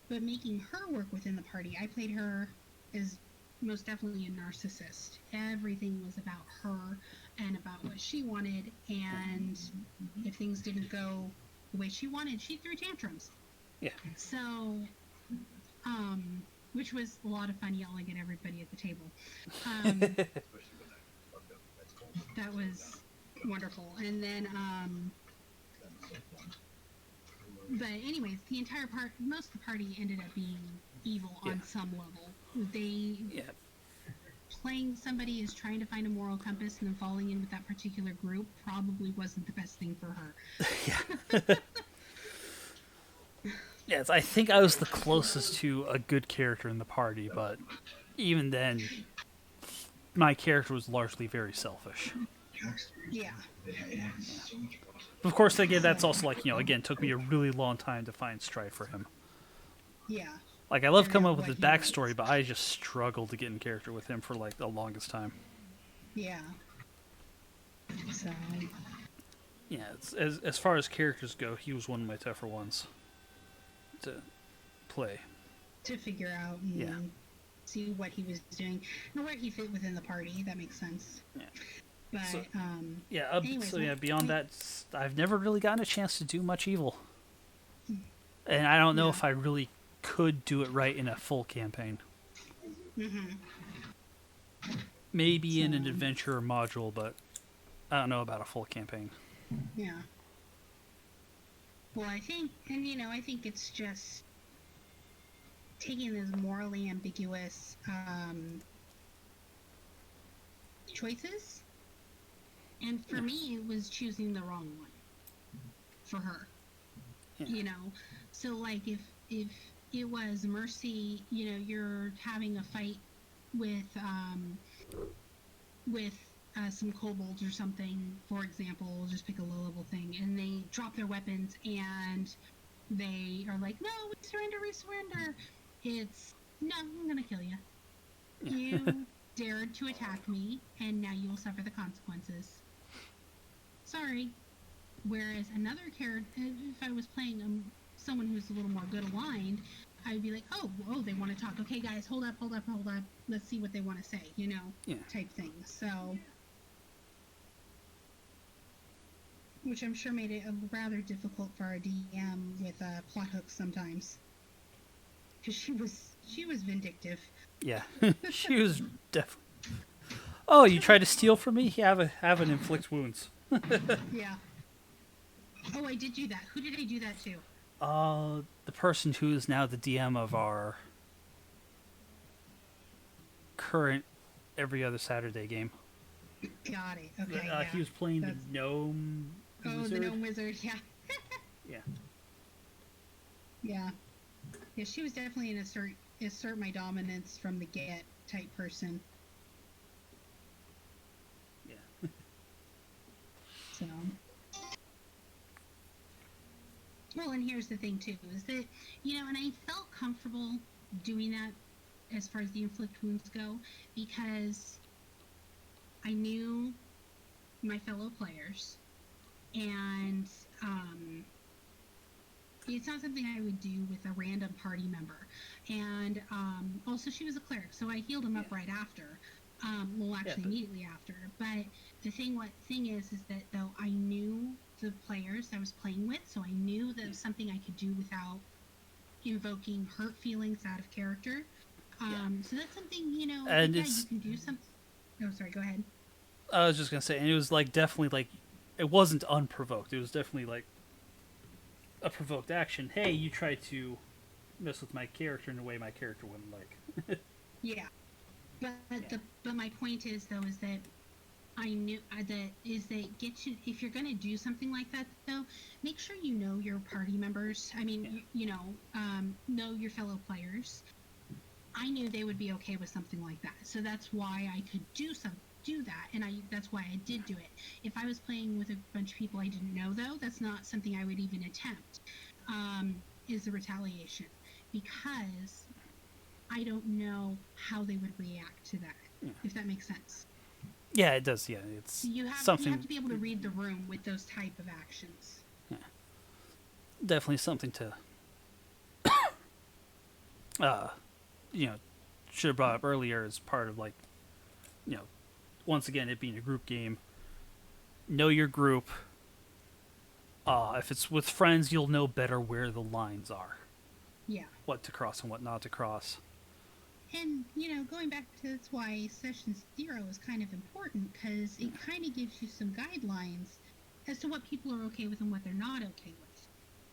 but making her work within the party, I played her as most definitely a narcissist. Everything was about her and about what she wanted, and if things didn't go the way she wanted, she threw tantrums. Yeah. So, which was a lot of fun yelling at everybody at the table. That was wonderful. And then, but anyways, most of the party ended up being evil on some level. Playing somebody is trying to find a moral compass and then falling in with that particular group probably wasn't the best thing for her. Yeah. Yes, I think I was the closest to a good character in the party, but even then, my character was largely very selfish. Yeah. Of course, again, that's also like, again, took me a really long time to find Strife for him. Yeah. Like, I love coming up with his backstory, but I just struggled to get in character with him for, like, the longest time. Yeah. So... Yeah, as far as characters go, he was one of my tougher ones to play. To figure out and see what he was doing and where he fit within the party. That makes sense. Yeah. But, anyways, beyond that, I've never really gotten a chance to do much evil. And I don't know if I really could do it right in a full campaign. Mm-hmm. Maybe in an adventure module, but I don't know about a full campaign. Yeah. Well, I think it's just taking those morally ambiguous choices. And for me, it was choosing the wrong one for her. Yeah. So like if it was Mercy, you're having a fight with some kobolds or something, for example, we'll just pick a low-level thing, and they drop their weapons and they are like, no, we surrender. It's, no, I'm gonna kill you. You dared to attack me, and now you will suffer the consequences. Sorry. Whereas another character, if I was playing someone who's a little more good aligned, I would be like, oh, they want to talk. Okay, guys, hold up. Let's see what they want to say, type thing. So, which I'm sure made it rather difficult for our DM with plot hooks sometimes, because she was vindictive. Yeah, she was definitely. Oh, you tried to steal from me? Have an inflict wounds. Yeah. Oh, I did do that. Who did I do that to? The person who is now the DM of our current every other Saturday game. Got it. Okay. He was playing the gnome wizard. The gnome wizard. Yeah. Yeah. Yeah. Yeah. She was definitely an assert my dominance from the get type person. Yeah. So. Well, and here's the thing too, is that, and I felt comfortable doing that as far as the inflict wounds go, because I knew my fellow players, and it's not something I would do with a random party member. And also, she was a cleric, so I healed him up Yeah. right after. Well, Yeah, actually, but immediately after. But the thing is that though I knew the players I was playing with, so I knew that it was something I could do without invoking hurt feelings out of character. yeah, So that's something, you know, like, and yeah, you it's. can do something. Oh, sorry, go ahead. I was just gonna say, and it was like definitely like, it wasn't unprovoked. It was definitely like a provoked action. Hey, you tried to mess with my character in a way my character wouldn't like. Yeah. But Yeah. but my point is though is that I knew that is that get you if you're gonna do something like that though, make sure you know your party members. I mean, Yeah. know your fellow players. I knew they would be okay with something like that, so that's why I could do that, and that's why I did do it. If I was playing with a bunch of people I didn't know though, that's not something I would even attempt. Is the retaliation because I don't know how they would react to that, Yeah. if that makes sense. Yeah, it does. Yeah, it's You have something to be able to read the room with those type of actions. definitely something to uh you know should have brought up earlier as part of like you know once again it being a group game. Know your group. If it's with friends, you'll know better where the lines are, Yeah. what to cross and what not to cross. And, going back to that's why session zero is kind of important because it kind of gives you some guidelines as to what people are okay with and what they're not okay with.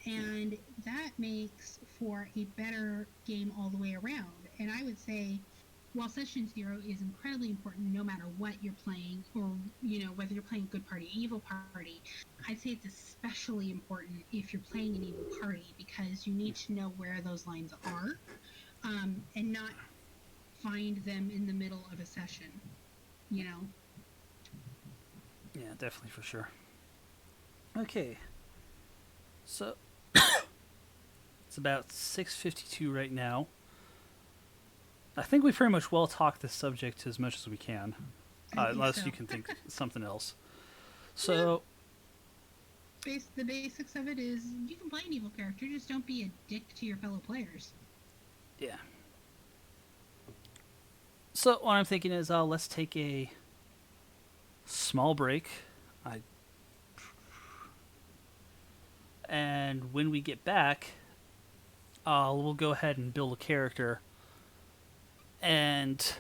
And that makes for a better game all the way around. And I would say, while session zero is incredibly important no matter what you're playing, or, whether you're playing good party, evil party, I'd say it's especially important if you're playing an evil party because you need to know where those lines are and not find them in the middle of a session, you know? Yeah, definitely for sure. Okay, so it's about 6:52 right now. I think we pretty much well talked this subject as much as we can, I think unless so. you can think something else. No, So the basics of it is you can play an evil character, just don't be a dick to your fellow players. yeah. So what I'm thinking is, let's take a small break. I And when we get back, we'll go ahead and build a character. And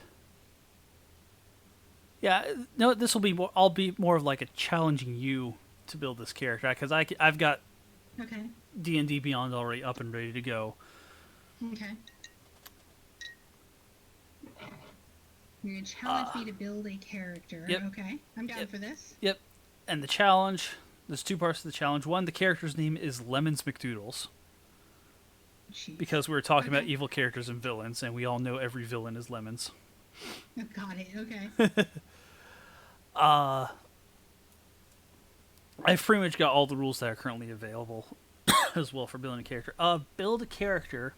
yeah, no, this will be more. I'll be more of like a challenging you to build this character because I've got Okay. D&D Beyond already up and ready to go. Okay. You're gonna challenge me to build a character. Yep. Okay. I'm down Yep. for this. Yep. And the challenge, there's two parts to the challenge. One, the character's name is Lemons McDoodles Jeez. because we were talking about Okay. evil characters and villains, and we all know every villain is Lemons. Got it. Okay. I've pretty much got all the rules that are currently available as well for building a character. Build a character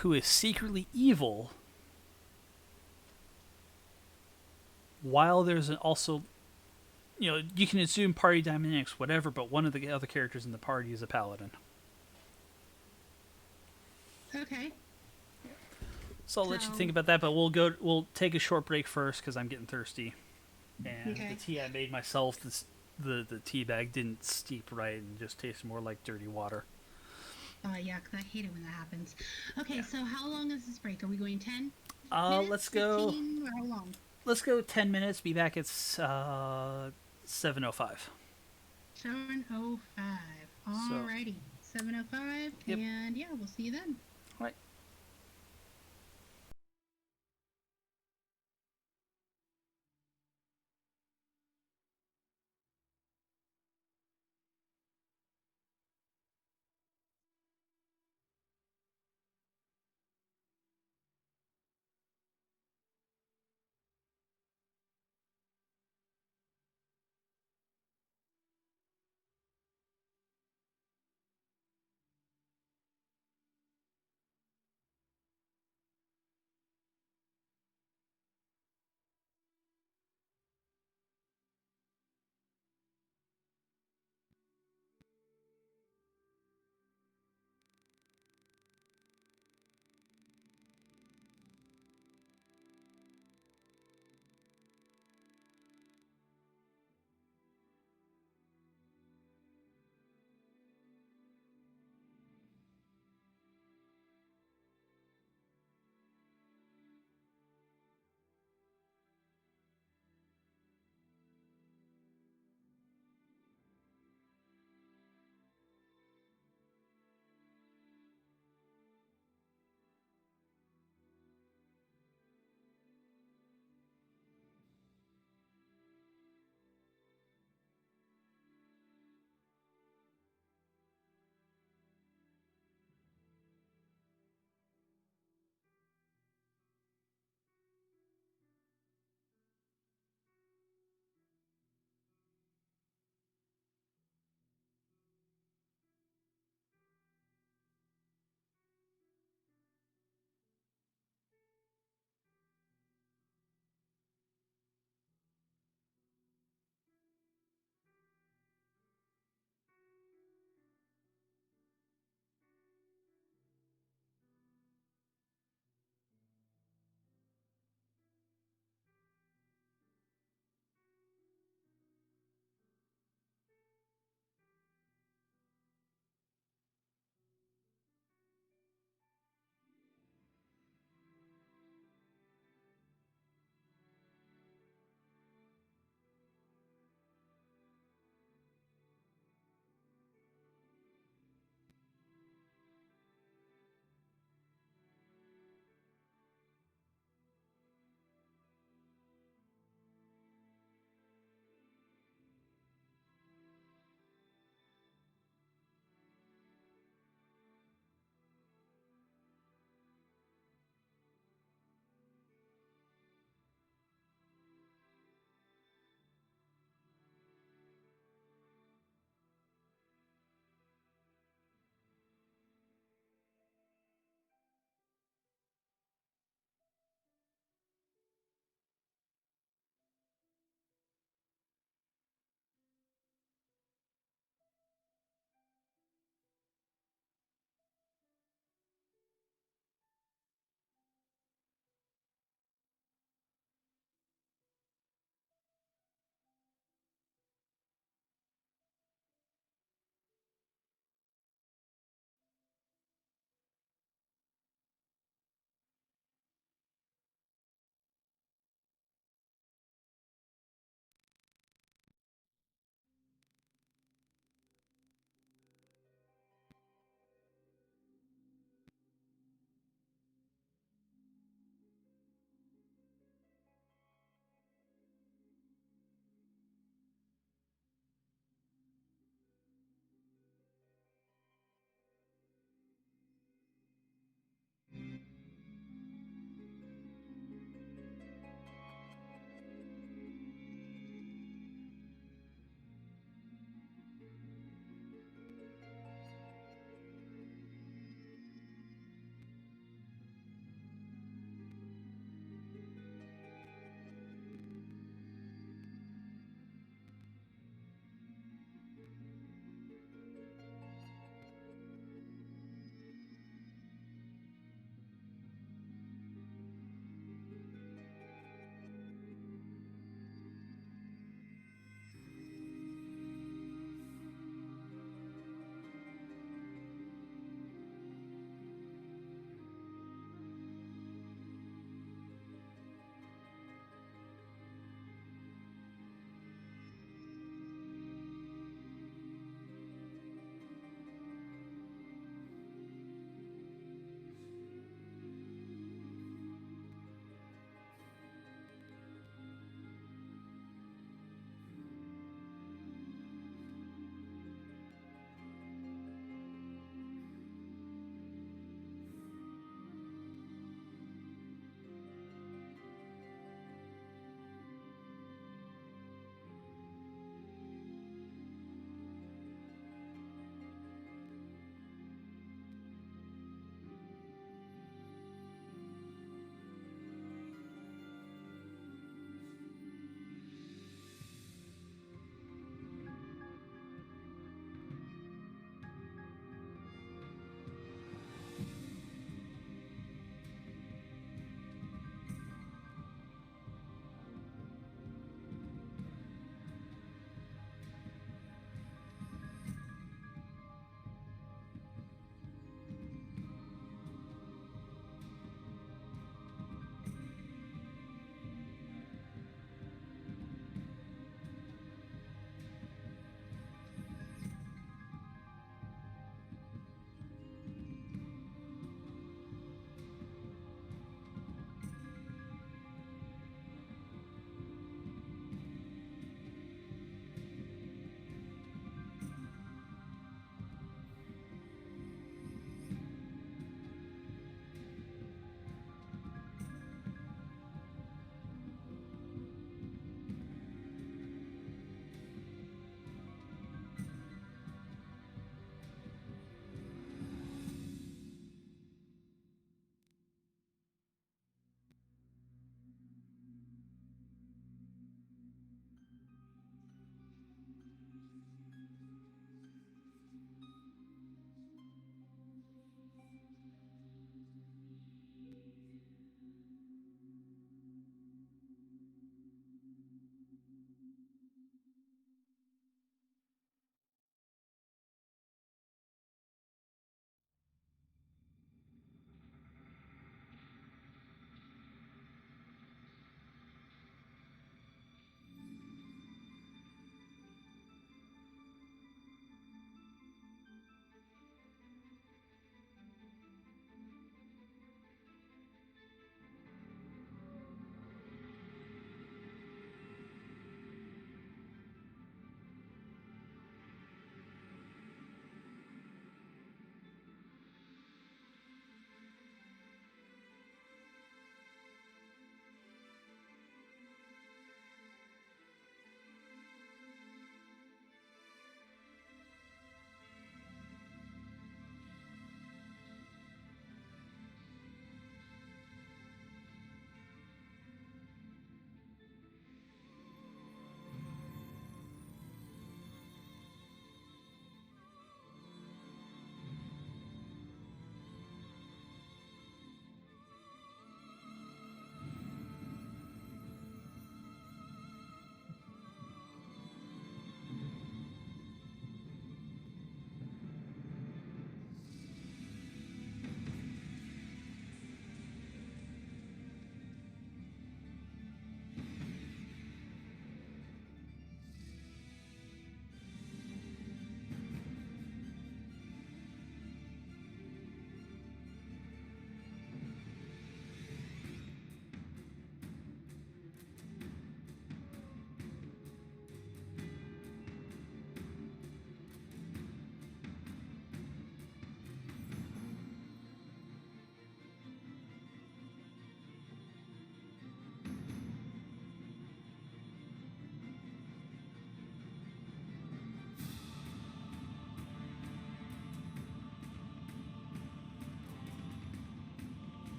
who is secretly evil while there's also, you can assume party dynamics, whatever, but one of the other characters in the party is a paladin. Okay. So I'll let you So- think about that, but we'll take a short break first because I'm getting thirsty. And Okay. the tea I made myself, the tea bag didn't steep right and just tasted more like dirty water. Yeah, 'cause I hate it when that happens. Okay, so how long is this break? Are we going 10 Let's minutes? go. 15, or how long? Let's go 10 minutes. Be back at 7:05. 7:05. Alrighty. 7:05. Yep. And yeah, we'll see you then. All right.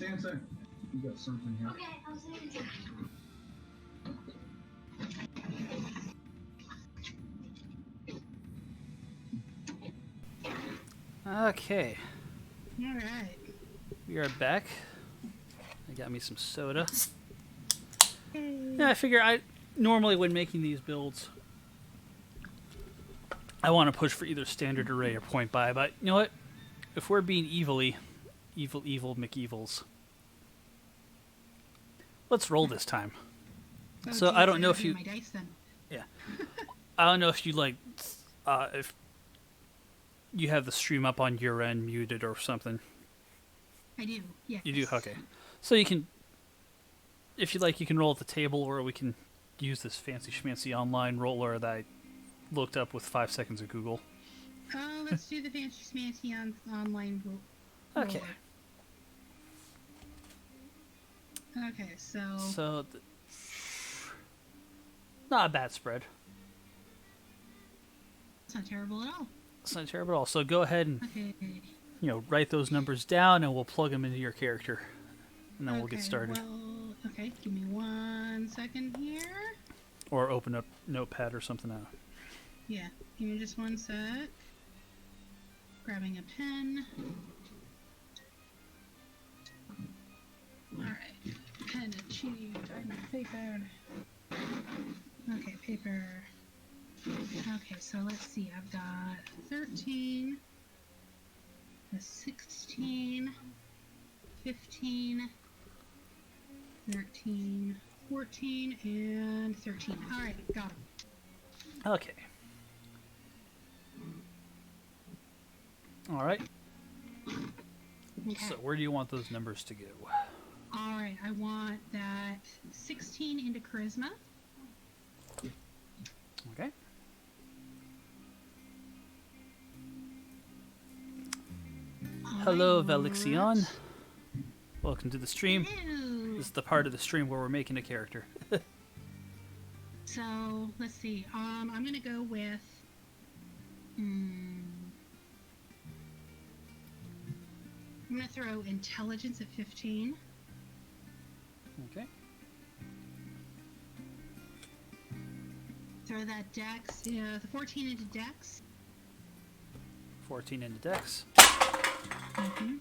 stay inside. You got something here. Okay, I'll see you. Okay, All right. we are back. I got me some soda. Yay. Yeah, I figure normally when making these builds, I want to push for either standard array or point buy, but you know what? If we're being evil McEvils, let's roll this time. Oh, So, geez, I don't know gotta if do you- my dice then. I don't know if you if you have the stream up on your end muted or something. I do. Yeah. You do? Okay. So you can, if you like, you can roll at the table, or we can use this fancy schmancy online roller that I looked up with 5 seconds of Google. Oh, let's do the fancy smancy online Okay. roller. Okay, so So, not a bad spread. it's not terrible at all. It's not terrible at all. So go ahead and Okay. write those numbers down, and we'll plug them into your character, and then we'll get Okay, started. Well, okay, give me 1 second here. Or open up Notepad or something out. Yeah, give me just 1 sec. Grabbing a pen. Alright, pen achieved. I need paper. Okay, paper. Okay, so let's see. I've got 13, a 16, 15, 13, 14, and 13. Alright, got them. Okay. All right. Okay. So where do you want those numbers to go? Alright, I want that 16 into charisma. Okay. Hello, I Velixion. want- Welcome to the stream. Ew. This is the part of the stream where we're making a character. So let's see. I'm gonna go with. I'm gonna throw intelligence at 15. Okay. Throw that dex. The 14 into dex. 14 into Dex. Mm-hmm.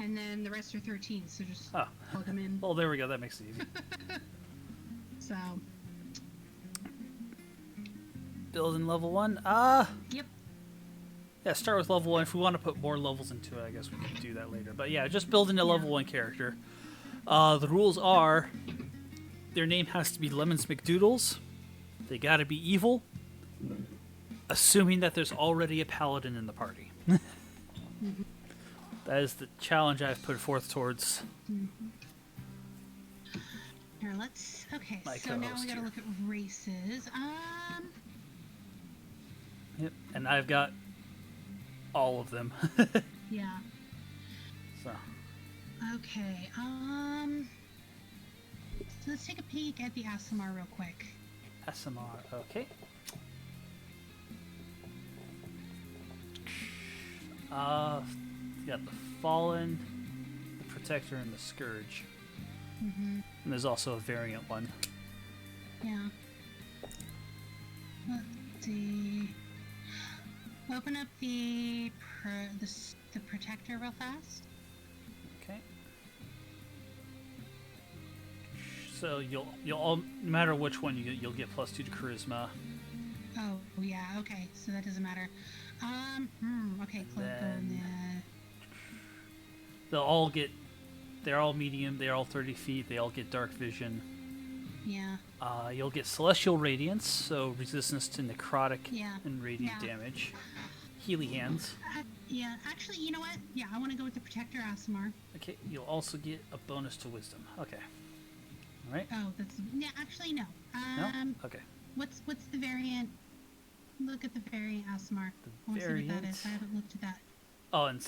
And then the rest are 13. So just Oh. plug them in. Well, there we go. That makes it easy. So. Building level 1. Yep. Yeah, start with level 1. If we want to put more levels into it, I guess we can do that later. But yeah, just building a level 1 character. The rules are their name has to be Lemons McDoodles. They gotta be evil. Assuming that there's already a paladin in the party. That is the challenge I've put forth towards Here, let's. Okay, my so now co-host we gotta here. look at races. Yep, and I've got all of them. Yeah. So, Okay, so let's take a peek at the Asimar real quick. SMR, okay. You got the Fallen, the Protector, and the Scourge. Mm-hmm. And there's also a variant one. Yeah. Let's see. Open up the Protector real fast. Okay. So you'll all, no matter which one you get, you'll get +2 to Charisma. Oh, yeah, okay, so that doesn't matter. Okay, click on then- They're all medium, they're all 30 feet, they all get Dark Vision. yeah, You'll get Celestial Radiance, so resistance to necrotic Yeah. and radiant Yeah. damage. Healy Hands. yeah, actually, you know what? Yeah, I want to go with the Protector Asimar. Okay, you'll also get a bonus to Wisdom. Okay. Alright. Oh, that's, yeah, actually, no. No? Okay. What's the variant? Look at the variant Asimar. I want to see what that variant? is. I haven't looked at that. Oh, and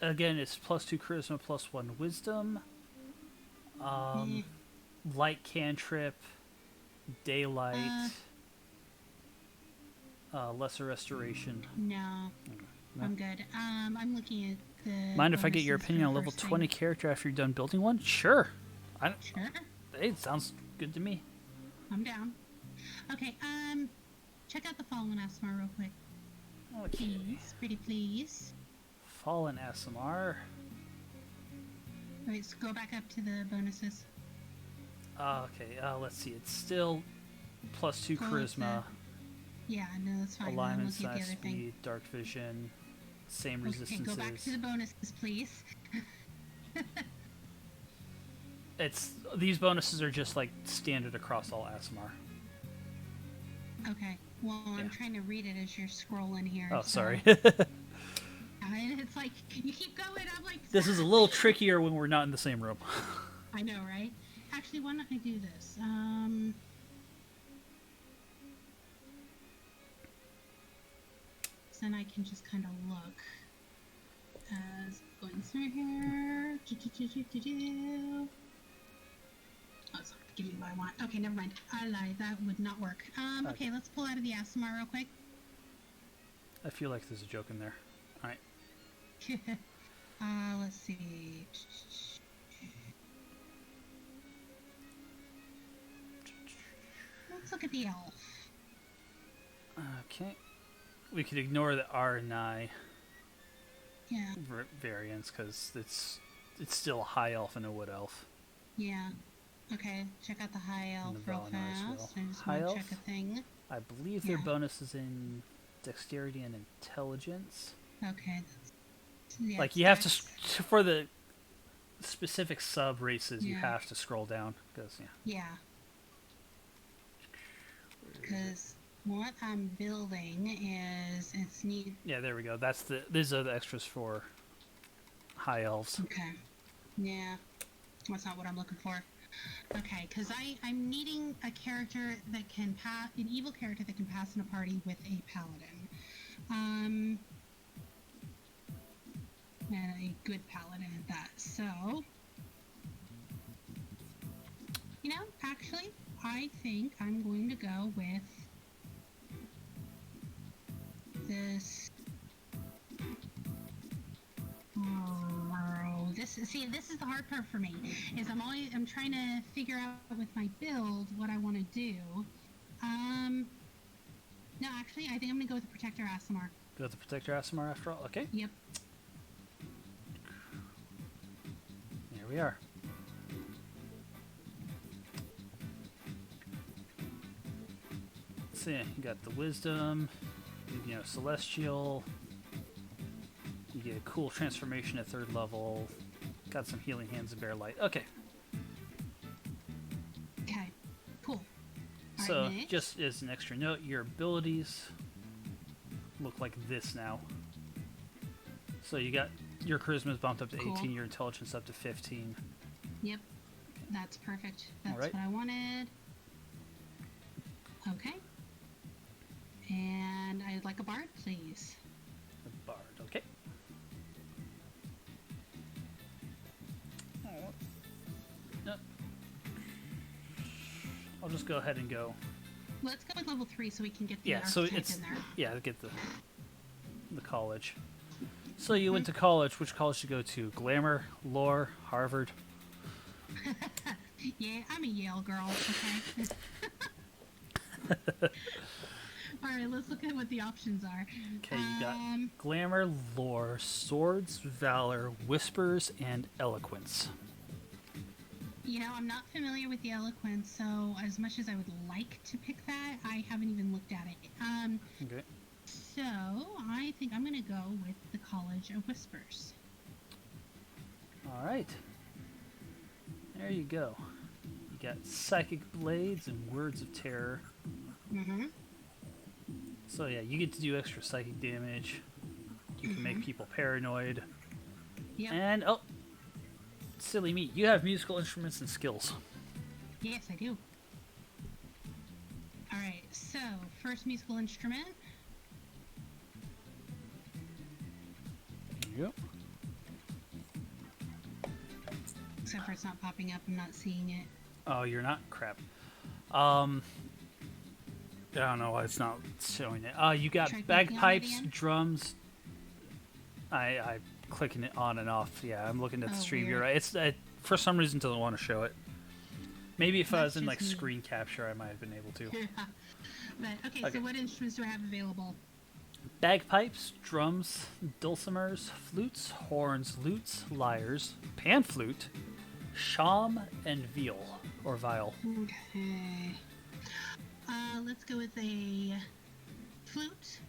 again, it's +2 Charisma, +1 Wisdom. Light Cantrip, Daylight, Lesser Restoration. No. No. I'm good. I'm looking at the. Mind if I get your bonuses opinion for on level first thing. 20 character after you're done building one? Sure. Sure, Hey, it sounds good to me. I'm down. Okay. Check out the Fallen Asmar real quick, Okay. please. Pretty please. Fallen SMR. Wait, so go back up to the bonuses. Okay, let's see. It's still +2 Oh, it's charisma, Yeah, no, that's fine. I'm alignment, looking at the size, other thing. speed, dark vision, same Okay, resistances. go back to the bonuses, please. These bonuses are just like standard across all ASMR. Okay. Well, Yeah. I'm trying to read it as you're scrolling here. Oh, so- sorry. And it's like you keep going. I'm like. This is a little trickier when we're not in the same room. I know, right? Actually, why don't I do this? So then I can just kind of look as going through here. Oh, it's not giving me what I want. Okay, never mind. I lied. That would not work. Okay, let's pull out of the ASMR real quick. I feel like there's a joke in there. Alright. Let's see. Let's look at the elf. Okay. We could ignore the R and I Yeah, variants because it's still a high elf and a wood elf. yeah. Okay, check out the high elf the real Valinor as well. fast. I just High want to check elf? a thing. I believe their Yeah. bonus is in dexterity and intelligence. Okay. Yeah, Like you have to that's- for the specific sub races, you Yeah. have to scroll down because Yeah, because what I'm building is it's neat. yeah, there we go. These are the extras for high elves. Okay. Yeah, that's not what I'm looking for. Okay, because I'm needing a character that can pass, an evil character that can pass in a party with a paladin. And a good paladin at that. So, you know, actually, I think I'm going to go with this. Oh, this is the hard part for me. Is I'm trying to figure out with my build what I want to do. No, actually, I think I'm gonna go with the Protector Aasimar. Go with the Protector Aasimar after all. Okay, Yep. here we are. So yeah, you got the wisdom, you know, celestial. You get a cool transformation at 3rd level. Got some healing hands and bear light. Okay, Okay. Cool. All so right, next. just as an extra note, your abilities look like this now. So you got your charisma is bumped up to Cool. 18, your intelligence up to 15. Yep. That's perfect. That's Alright. what I wanted. Okay. And I'd like a bard, please. The bard, okay. Oh, no. I'll just go ahead and go. Let's go with level 3 so we can get the Yeah, so archetype it's in there. yeah, get the college. So you went to college. Which college to go to? Glamour, Lore, Harvard. Yeah, I'm a Yale girl, okay? Alright, let's look at what the options are. Okay, you got Glamour, Lore, Swords, Valor, Whispers, and Eloquence. You know, I'm not familiar with the Eloquence, so as much as I would like to pick that, I haven't even looked at it. Okay. So I think I'm gonna go with the College of Whispers. All right. There you go. You got Psychic Blades and Words of Terror. Mm-hmm. So yeah, you get to do extra psychic damage. You can make people paranoid. Yep. And oh, silly me, you have musical instruments and skills. Yes, I do. Alright, so first musical instrument. Yep. Except for it's not popping up, I'm not seeing it. Oh, you're not? Crap. I don't know why it's not showing it. You got Try clicking on it bagpipes, again? drums, I'm clicking it on and off. Yeah, I'm looking at the Oh, stream. weird. You're right. It for some reason doesn't want to show it. Maybe if I was That's in like just me. screen capture, I might have been able to. But okay, Okay. so what instruments do I have available? Bagpipes, drums, dulcimers, flutes, horns, lutes, lyres, pan flute, shawm, and viol or viol. Okay. Let's go with a flute.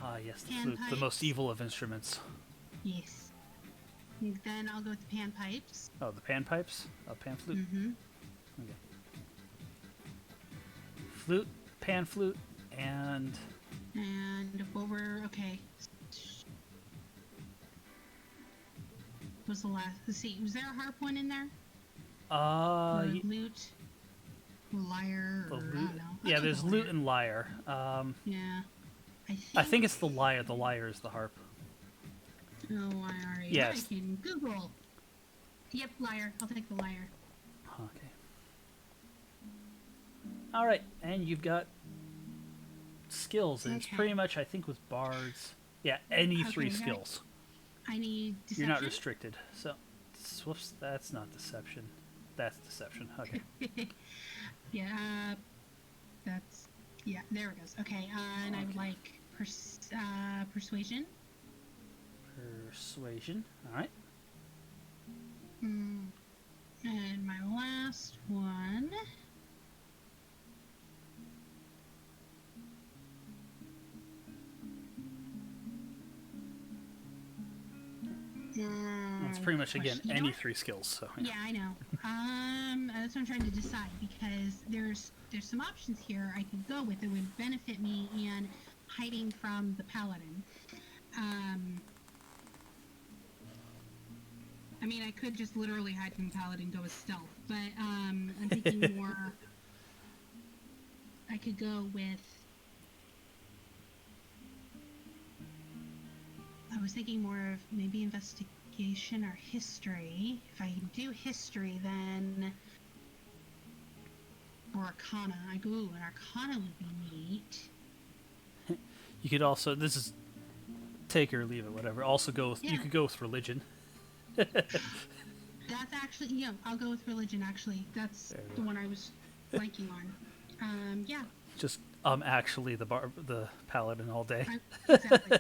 Ah, yes, the Pan flute, the most pipes. evil of instruments. Yes. And then I'll go with the panpipes. Oh, the panpipes? Oh, pan flute. Mm-hmm. Okay. Flute, pan flute, and And what were okay? What was the last? Let's see. Was there a harp one in there? Or lute, lyre, the or I lute. don't know. I'll Yeah, go there's with lute and lyre. Yeah. I think it's the lyre. The lyre is the harp. L-Y-R-E. Yes. I can Google. Yep, lyre. I'll take the lyre. Okay. All right, and you've got skills, and it's Okay. pretty much, I think, with bards. Yeah, any three Okay, right. skills. I need deception. You're not restricted. So, whoops, that's not deception. That's deception. Okay. Yeah, that's yeah. There it goes. Okay, and I would Okay. like persuasion. Persuasion. All right. And my last one. It's pretty much again You know any what? three skills. So Yeah, I know. That's what I'm trying to decide because there's some options here I could go with that would benefit me in hiding from the paladin. I mean, I could just literally hide from the paladin, go with stealth, but I'm thinking more. I could go with. I was thinking more of maybe investigation or history. If I can do history, then. Or Arcana. An Arcana would be neat. you could also, this is take it or leave it, whatever. Also go with, you Yeah. could go with religion. That's actually, yeah, I'll go with religion, actually. That's There we the go. one I was blanking on. Yeah, Just actually the paladin all day. exactly.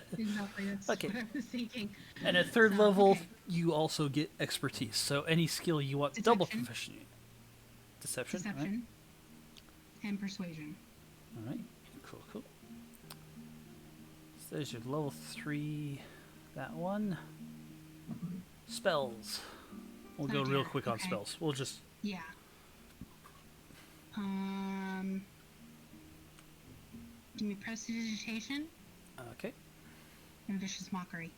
That's Okay. what I was thinking. And at third So, level, okay. you also get expertise. So any skill you want double Detection. proficiency. Deception. Deception. And persuasion. All right. Cool. So there's your level 3. That one. Spells. We'll go Oh, real dear. quick on Okay. spells. We'll just Yeah. Give me prestidigitation okay. and vicious mockery.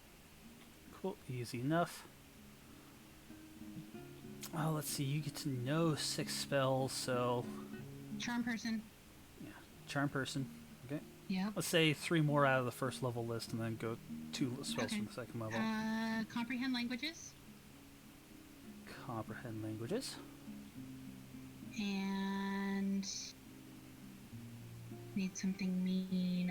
Cool. Easy enough. Oh, let's see. You get to know 6 spells, so Charm person. yeah. Charm person. Okay. Yep. Let's say 3 more out of the first level list, and then go 2 spells Okay. from the second level. Comprehend languages Comprehend languages. and need something mean.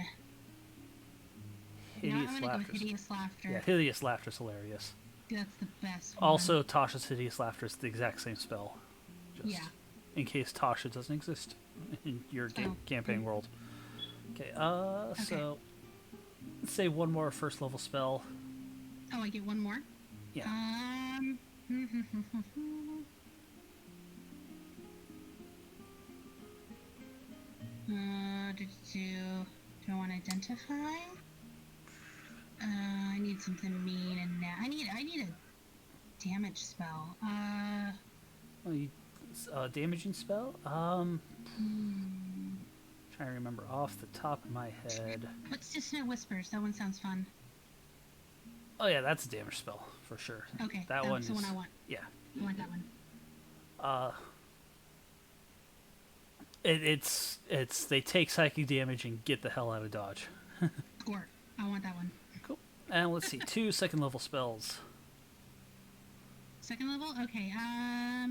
No, I'm Hideous gonna go laughter. with hideous laughter. Yeah, hideous laughter's hilarious. That's the best one. Also, Tasha's hideous laughter is the exact same spell. Just Yeah. in case Tasha doesn't exist in your Oh, campaign mm. world. Okay. So let's say one more first level spell. Oh, I get one more. Yeah. Do I want to identify? I need something mean and I need a damage spell. Damaging spell. Trying to remember off the top of my head. What's Dissonant Whispers? That one sounds fun. Oh yeah, that's a damage spell for sure. Okay, that that's one the is, one I want. Yeah. I want that one. It's they take psychic damage and get the hell out of dodge. Score. I want that one. Cool. And let's see, 2 second level spells. Second level? Okay,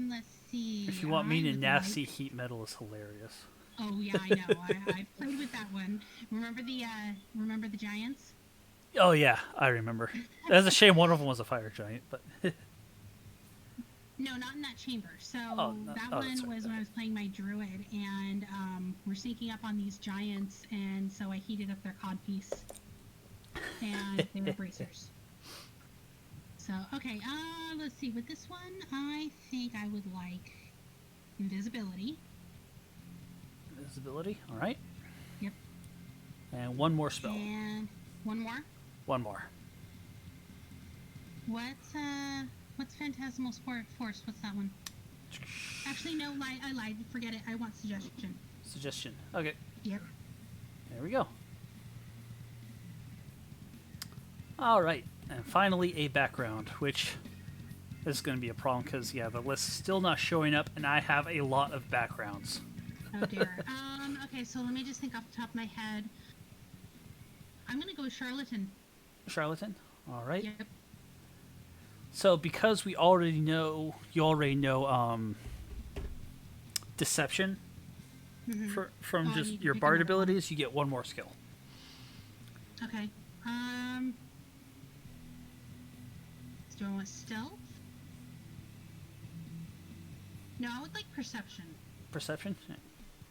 let's see. If you want mean I and would nasty, like- heat metal is hilarious. Oh yeah, I know. I played with that one. Remember the giants? Oh yeah, I remember. That's a shame one of them was a fire giant, but No, not in that chamber. So oh, no, that oh, that's one right. was when I Okay. was playing my druid, and we're sneaking up on these giants, and so I heated up their codpiece, and they were bracers. So okay, let's see. With this one, I think I would like invisibility. Visibility. All right. Yep. And one more spell. And one more. One more. What's Phantasmal Force? What's that one? Actually, no, I lied. Forget it. I want suggestion. Suggestion. Okay. Yep. There we go. All right. And finally, a background, which is going to be a problem because, yeah, the list's still not showing up, and I have a lot of backgrounds. Oh dear. Okay, so let me just think off the top of my head. I'm gonna go with Charlatan. Charlatan. All right. Yep. So because you already know deception Mm-hmm. from Oh, just you can your pick bard another one. abilities, you get one more skill. Okay. Do I want stealth? No, I would like perception. Perception. Yeah,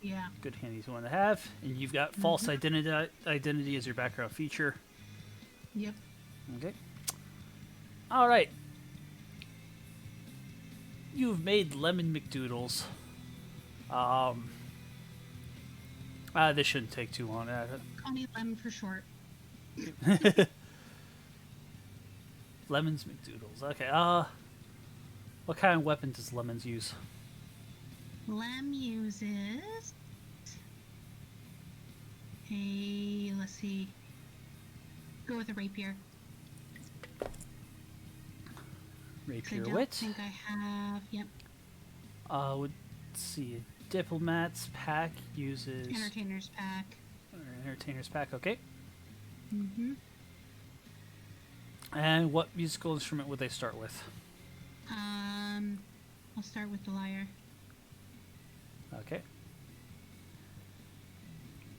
Yeah. good handy one to have. And you've got false identity as your background feature. Yep. Okay. All right. You've made lemon McDoodles. This shouldn't take too long. Call me Lemon for short. Lemons McDoodles. Okay. What kind of weapon does Lemons use? Lem uses let's see. Go with a rapier. 'Cause I Rapier don't wit. think I have. Yep. Let's see. Diplomat's pack uses Entertainer's pack. Entertainer's pack. Okay. Mm-hmm. And what musical instrument would they start with? I'll start with the lyre. Okay.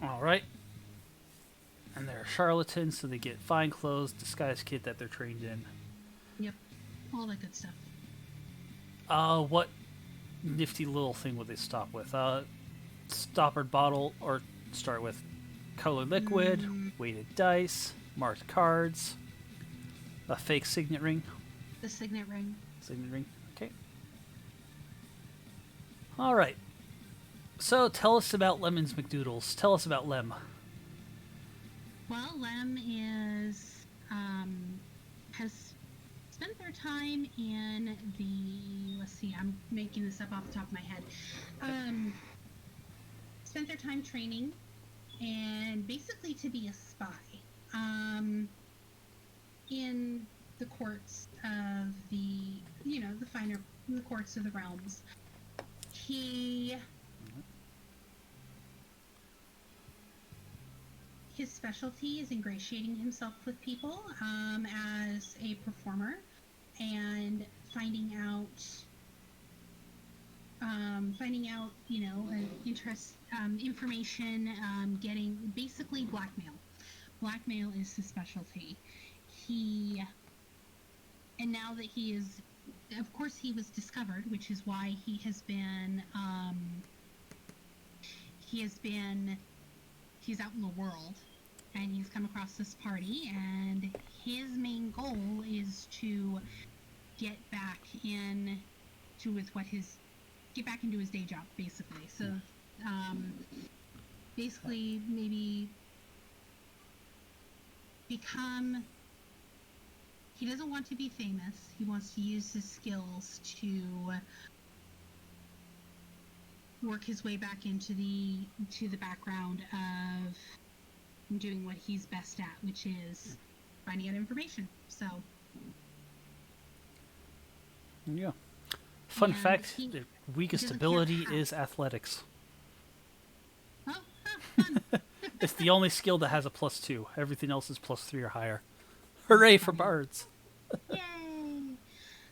All right. And they're charlatans, so they get fine clothes, disguise kit that they're trained in. Yep. All that good stuff. What nifty little thing would they stop with? Stoppered bottle, or start with colored liquid, weighted dice, marked cards, a fake signet ring. The signet ring. Signet ring. Okay. All right. So tell us about Lemon's McDoodles. Tell us about Lem. Well, Lem has spent their time in the, let's see, I'm making this up off the top of my head. Spent their time training and basically to be a spy in the courts of the courts of the realms. His specialty is ingratiating himself with people as a performer and finding out, information, getting basically blackmail. Blackmail is his specialty. And now that he is, of course, he was discovered, which is why he's out in the world, and he's come across this party, and his main goal is to get back into his day job, basically. So, basically, maybe become. He doesn't want to be famous. He wants to use his skills to work his way back into the background of doing what he's best at, which is finding out information. So Yeah. Fun And fact: he their weakest doesn't ability care how. is athletics. oh, fun. It's the only skill that has a +2. Everything else is +3 or higher. Hooray for bards! Yay!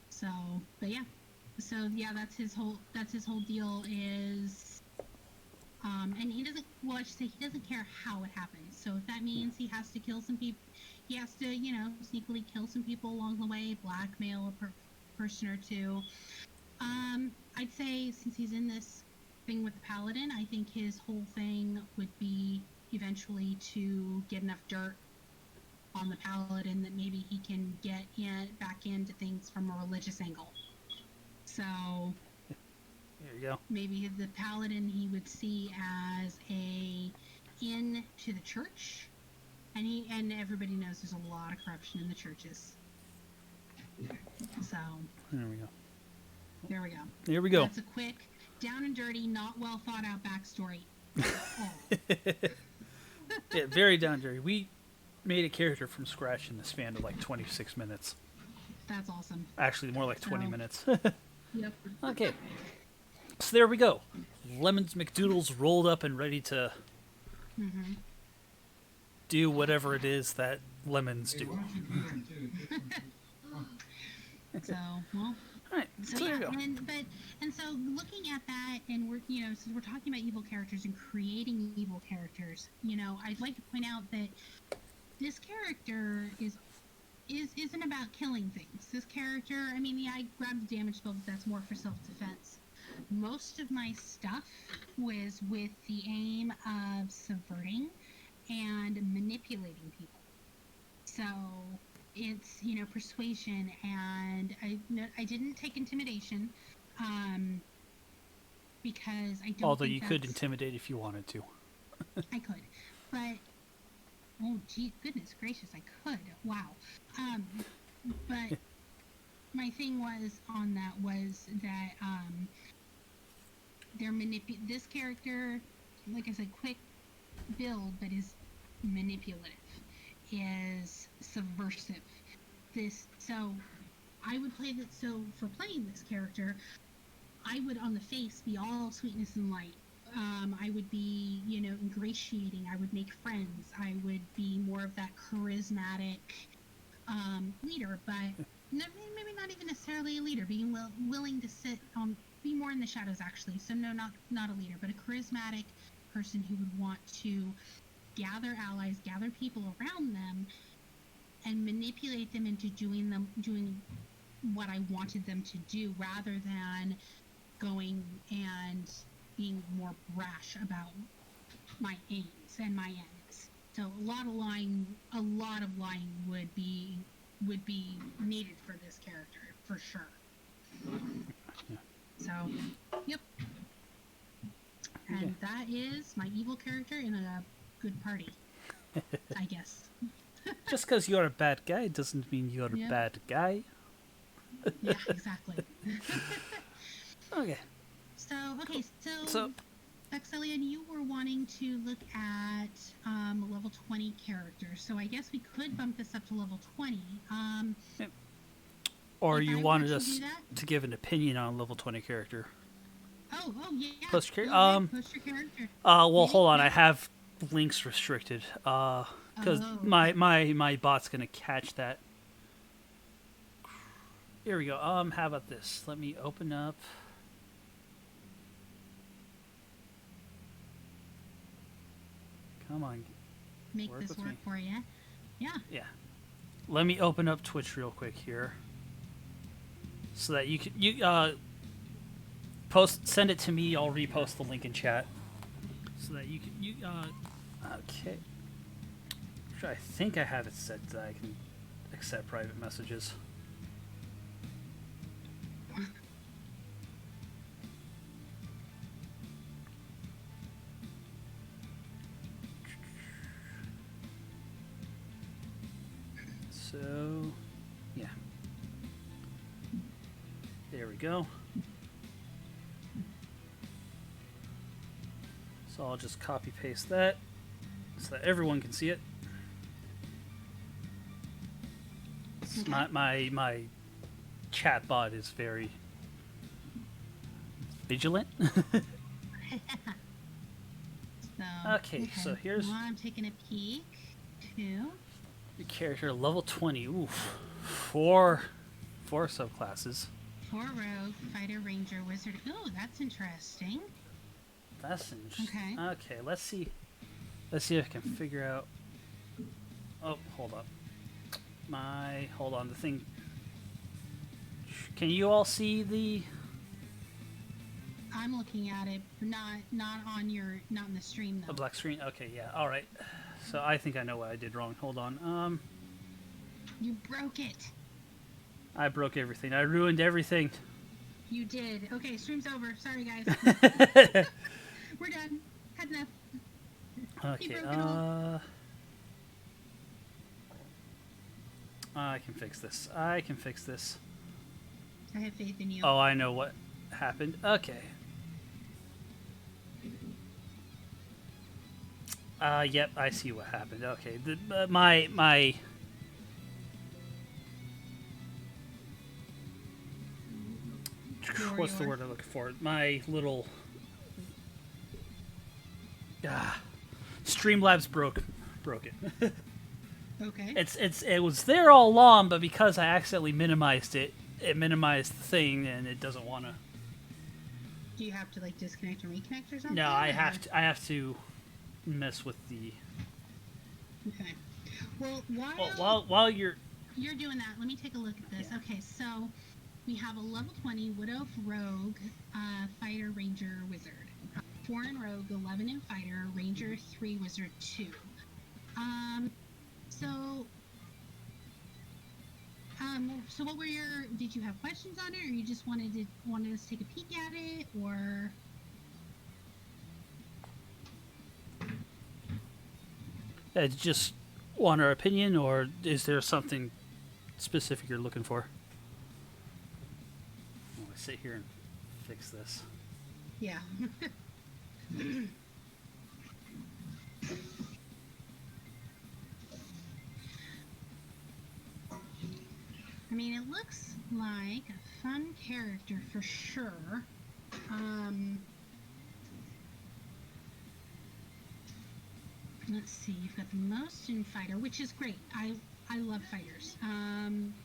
So, but yeah, that's his whole deal is, and he doesn't. Well, I should say he doesn't care how it happens. So if that means he has to kill some people, he has to, sneakily kill some people along the way, blackmail a person or two. I'd say since he's in this thing with the paladin, I think his whole thing would be eventually to get enough dirt on the paladin that maybe he can get back into things from a religious angle. So There you go. maybe the paladin he would see as a in to the church, and everybody knows there's a lot of corruption in the churches. So There we go. there we go. There we go. That's a quick, down and dirty, not well thought out backstory. Oh. Yeah, very down dirty. We made a character from scratch in the span of like 26 minutes. That's awesome. Actually, more like 20 So- minutes. Yep. Okay. So there we go. Lemons McDoodles rolled up and ready to Mm-hmm. do whatever it is that lemons Hey, do. why don't you do them too? So, well, Alright, so so there yeah, you go. and so looking at that, and we're since we're talking about evil characters and creating evil characters, I'd like to point out that this character isn't about killing things. This character, I mean, yeah, I grabbed the damage spell, but that's more for self-defense. Most of my stuff was with the aim of subverting and manipulating people. So it's persuasion, and I didn't take intimidation, because I don't. Although think you could that's- intimidate if you wanted to. I could, but oh gee, goodness gracious, I could. Wow. But my thing was on that was that this character, like I said, quick build, but is manipulative, is subversive. So I would play that. So for playing this character, I would on the face be all sweetness and light. I would be, ingratiating. I would make friends. I would be more of that charismatic leader, but maybe not even necessarily a leader. Being willing to be more in the shadows, actually. So no, not a leader, but a charismatic person who would want to gather allies, gather people around them, and manipulate them into doing what I wanted them to do, rather than going and being more brash about my aims and my ends. So a lot of lying would be needed for this character for sure. So, yep. And that is my evil character in a good party, I guess. Just because you're a bad guy doesn't mean you're a Yeah. bad guy. Yeah, exactly. Okay. So Vexelian, you were wanting to look at level 20 characters, so I guess we could bump this up to level 20. Or If you I wanted were to us do that? to give an opinion on a level 20 character. Oh, yeah. Post your- Go ahead, post your character. Well, Maybe- hold on. I have links restricted. Because Oh. my bot's going to catch that. Here we go. How about this? Let me open up. Come on. Make work this with work me. for you. Yeah. Yeah. Let me open up Twitch real quick here. So that you can send it to me, I'll repost the link in chat. So that you can okay. Actually, I think I have it set that I can accept private messages. So, yeah. There we go. So I'll just copy paste that so that everyone can see it. Okay. My chat bot is very vigilant. Okay, so here's- Well, I'm taking a peek too. Your character level 20. Oof. Four subclasses. 4 rogue, fighter, ranger, wizard. Ooh, that's interesting. That's interesting. Okay. Okay, let's see. Let's see if I can figure out. Oh, hold up. Hold on, the thing. Can you all see the? I'm looking at it, but not in the stream though. A black screen? Okay, yeah. All right. So I think I know what I did wrong. Hold on. You broke it. I broke everything. I ruined everything. You did. Okay, stream's over. Sorry, guys. We're done. Had enough. Okay. broke it all. I can fix this. I can fix this. I have faith in you. Oh, I know what happened. Okay. Yep, I see what happened. Okay, my what's the word I'm looking for? My little Streamlabs broke it. Okay. It was there all along, but because I accidentally minimized it, it minimized the thing, and it doesn't want to. Do you have to like disconnect and reconnect or something? No, I have to mess with the. Okay. Well, while you're doing that, let me take a look at this. Yeah. Okay, so we have a level 20 Wood Elf Rogue, Fighter, Ranger, Wizard. 4 in Rogue, 11 in Fighter, Ranger 3, Wizard 2. So what were did you have questions on it, or you just wanted us to take a peek at it, or? just want our opinion, or is there something specific you're looking for? I'm gonna sit here and fix this. Yeah. I mean, it looks like a fun character for sure. Let's see, you've got the most in Fighter, which is great. I love fighters.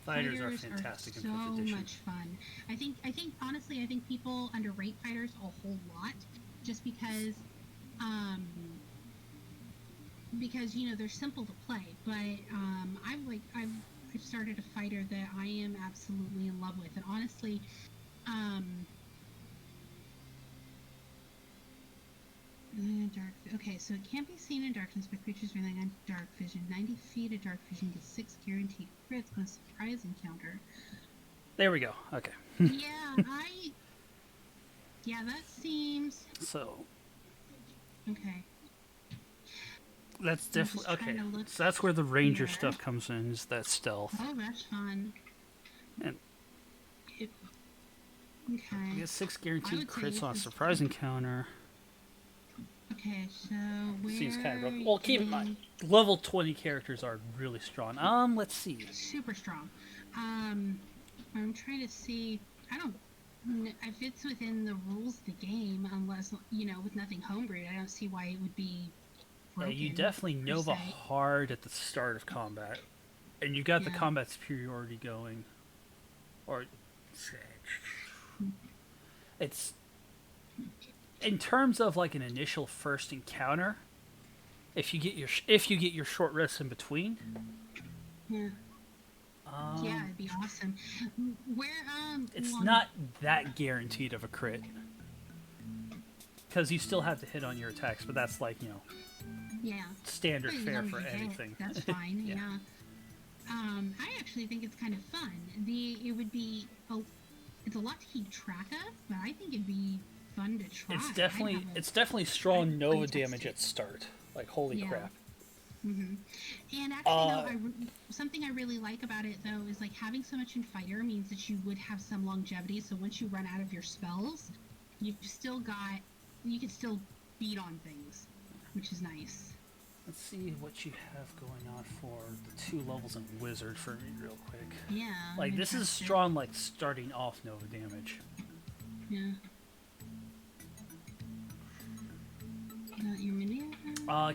Fighters are fantastic in so 5th edition. much fun. I think honestly, I think people underrate fighters a whole lot, just because they're simple to play. But I've started a fighter that I am absolutely in love with, and honestly, okay, so it can't be seen in darkness by creatures relying on dark vision. 90 feet of dark vision gets 6 guaranteed crits on a surprise encounter. There we go. Okay. Yeah, that seems So okay. that's definitely okay. trying to look So that's where the ranger here. stuff comes in. Is that stealth? Oh, that's fun. And Okay. you get 6 I guaranteed would say crits on a this is- surprise encounter. Okay, so where Seems kind of broken. Well, keep in mind, level 20 characters are really strong. Let's see. super strong. I'm trying to see. I don't. If it's within the rules of the game, unless with nothing homebrewed, I don't see why it would be. Yeah, Broken, you definitely per Nova se. hard at the start of combat, and you got the Yeah. combat superiority going. Or it's in terms of like an initial first encounter. If you get your short rests in between. Yeah. Yeah, it'd be awesome. Where It's well, not that guaranteed of a crit. Because you still have to hit on your attacks, but that's like, Yeah. standard As fare long as for you hit, anything. That's fine. Yeah. Yeah. I actually think it's kind of fun. It would be it's a lot to keep track of, but I think it'd be fun to try. It's definitely strong Nova damage at start. Like, holy Yeah. crap. And actually, something I really like about it though is like having so much in fighter means that you would have some longevity. So once you run out of your spells, you can still beat on things, which is nice. Let's see what you have going on for the 2 levels in Wizard for me real quick. Yeah. Like, I'm this is interested. strong, like, starting off Nova damage. Yeah. Got your mini.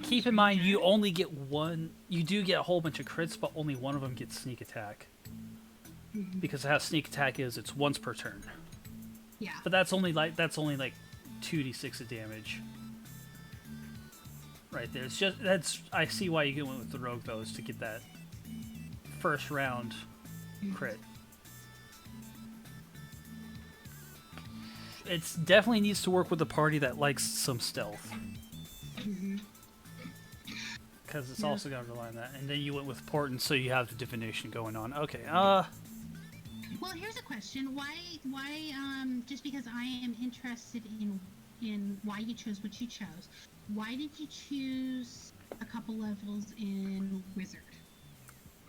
Keep in mind, you only get one... You do get a whole bunch of crits, but only one of them gets sneak attack. Because how sneak attack is, it's once per turn. Yeah. But that's only like 2d6 of damage. Right there. It's just I see why you get one with the rogue though, is to get that first round crit. It definitely needs to work with a party that likes some stealth. Because it's also going to rely on that. And then you went with Portent, so you have the divination going on. Okay, Well, here's a question. Why, just because I am interested in why you chose what you chose, why did you choose a couple levels in Wizard?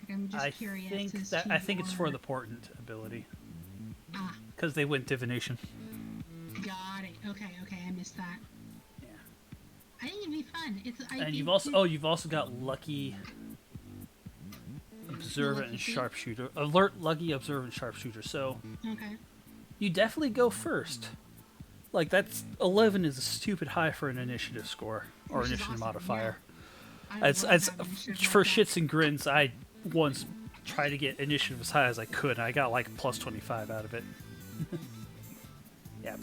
Like, I'm just curious. I think it's for the Portent ability. Ah. Because they went divination. Got it. Okay, I missed that. Yeah. I think it'd be fun. You've also got Lucky, Observant, and Sharpshooter. Alert, Lucky, Observant, Sharpshooter. So okay. You definitely go first. Like, that's 11 is a stupid high for an initiative score or Which is initiative awesome, modifier. Yeah. It's for shits and grins. I once tried to get initiative as high as I could, and I got like plus 25 out of it.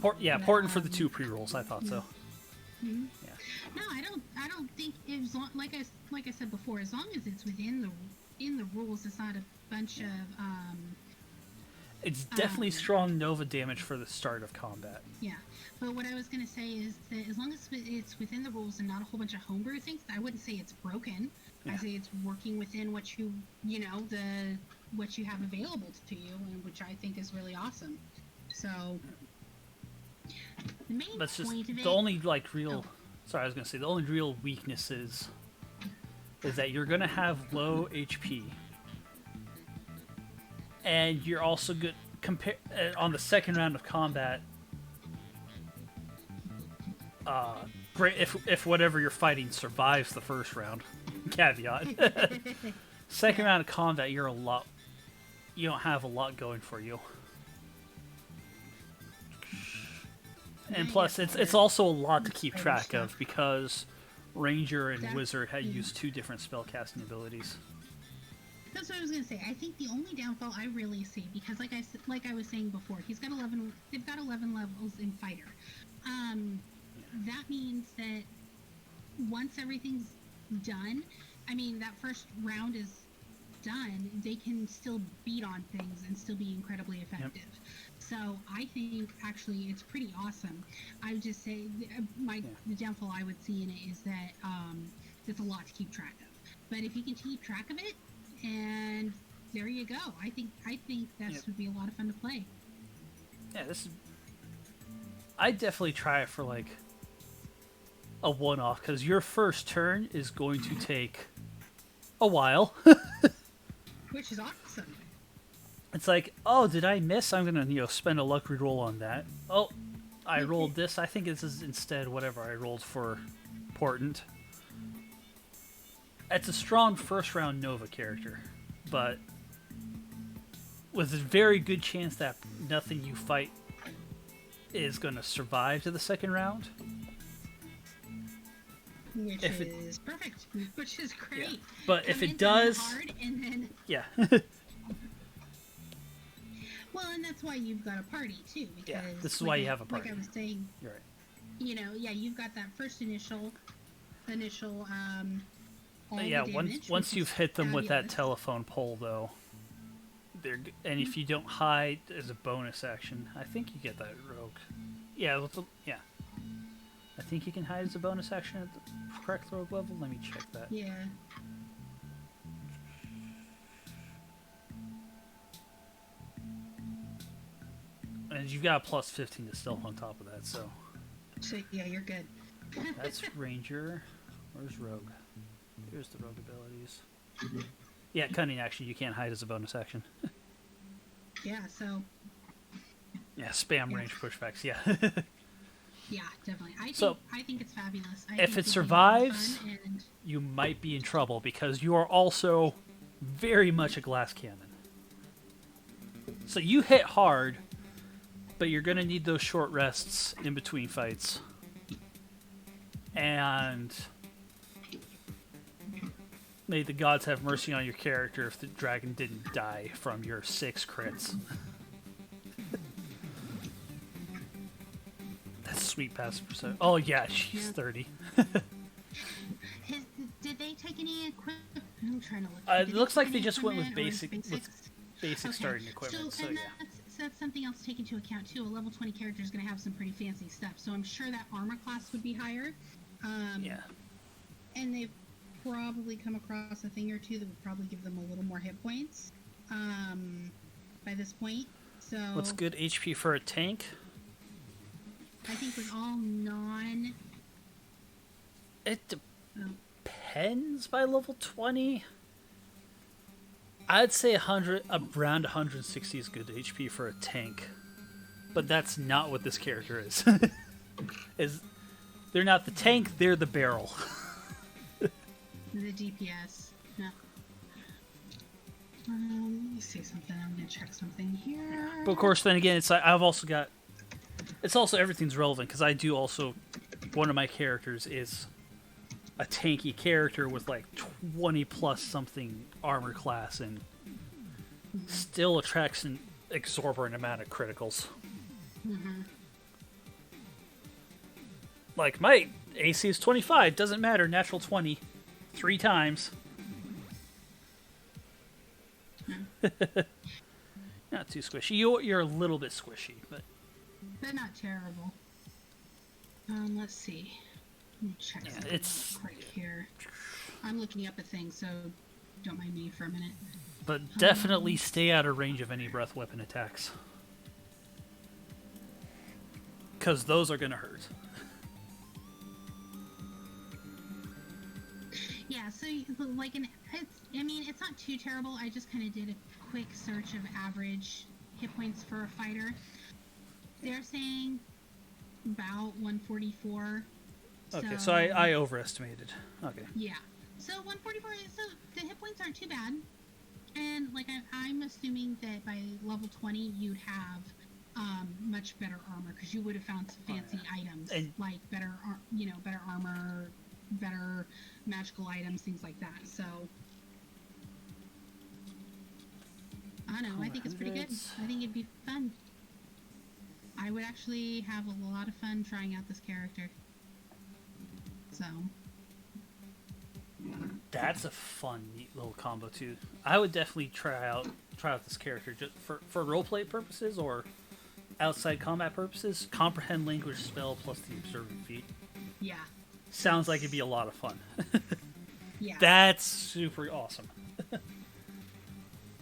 Portent for the 2 pre-rolls. I thought so. Mm-hmm. Yeah. No, I don't think as long, like I said before, as long as it's within the rules, it's not a bunch of It's definitely strong Nova damage for the start of combat. Yeah, but what I was gonna say is that as long as it's within the rules and not a whole bunch of homebrew things, I wouldn't say it's broken. Yeah. I say it's working within what what you have available to you, and which I think is really awesome. So the main That's just point of it, the only like real. Sorry, I was gonna say the only real weakness is that you're gonna have low HP, and you're also good on the second round of combat. Great if whatever you're fighting survives the first round. Caveat. Second round of combat, you don't have a lot going for you. And plus, it's also a lot to keep track of because Ranger and Wizard had used 2 different spellcasting abilities. That's what I was gonna say. I think the only downfall I really see, because like I was saying before, they've got 11 levels in Fighter. That means that once everything's done, I mean that first round is done, they can still beat on things and still be incredibly effective. Yep. So I think actually it's pretty awesome. I would just say the downfall I would see in it is that it's a lot to keep track of. But if you can keep track of it, and there you go. I think that would be a lot of fun to play. Yeah, I'd definitely try it for like a one-off because your first turn is going to take a while. Which is awesome. It's like, oh, did I miss? I'm gonna, spend a luck reroll on that. Oh, I rolled this. I think this is instead whatever I rolled for Portent. It's a strong first-round Nova character, but with a very good chance that nothing you fight is going to survive to the second round. Which is perfect. Which is great. Yeah. But if it does... Hard and then... Yeah. Well, and that's why you've got a party, too. Because this is why you have a party. Like I was saying... You're right. You've got that first initial once you've hit them with that telephone pole, though, and if you don't hide as a bonus action, I think you get that rogue. Yeah, I think you can hide as a bonus action at the correct rogue level. Let me check that. Yeah. And you've got a plus 15 to stealth on top of that, so. So yeah, you're good. That's Ranger. Where's Rogue? Here's the Rogue abilities. Yeah, cunning action. You can't hide as a bonus action. Yeah, so. Yeah, spam range pushbacks. Yeah. Yeah, definitely. I think it's fabulous. If it survives, you might be in trouble because you are also very much a glass cannon. So you hit hard, but you're going to need those short rests in between fights. And may the gods have mercy on your character if the dragon didn't die from your 6 crits. That's sweet passive percent. Oh yeah, she's 30. Did they take any I'm trying to look. It Did looks take like they any just went with equipment or basic Okay. starting equipment. So and yeah. that's something else to take into account too. A level 20 character is going to have some pretty fancy stuff, so I'm sure that armor class would be higher. Yeah. And they've probably come across a thing or two that would probably give them a little more hit points by this point. So What's good HP for a tank? I think with all non. It Oh, depends by level 20. I'd say around 160 is good HP for a tank. But that's not what this character is. They're not the tank, they're the barrel. the DPS. No. Let me see something. I'm gonna check something here. But of course, then again, it's like I've also got. It's also everything's relevant because I do also. One of my characters is a tanky character with like 20 plus something armor class and still attracts an exorbitant amount of criticals. Like my AC is 25, doesn't matter, natural 20, 3 times. Not too squishy. You're a little bit squishy, but They're not terrible. Let's see. Let me check something it's- real quick here. I'm looking up a thing, so don't mind me for a minute. but definitely stay out of range of any breath weapon attacks. Because those are going to hurt. Yeah, so like it's not too terrible. I just kind of did a quick search of average hit points for a fighter. They're saying about 144. Okay, so I overestimated. Okay. Yeah. So 144. So the hit points aren't too bad. And like I'm assuming that by level 20 you'd have much better armor because you would have found some fancy items And- like better armor, better magical items, things like that. So I don't know. I think it's pretty good. 400s. I think it'd be fun. I would actually have a lot of fun trying out this character. So That's a fun, neat little combo too. I would definitely try out this character just for roleplay purposes or outside combat purposes. Comprehend language spell plus the observant feat. yeah, Sounds like it'd be a lot of fun. yeah. That's super awesome.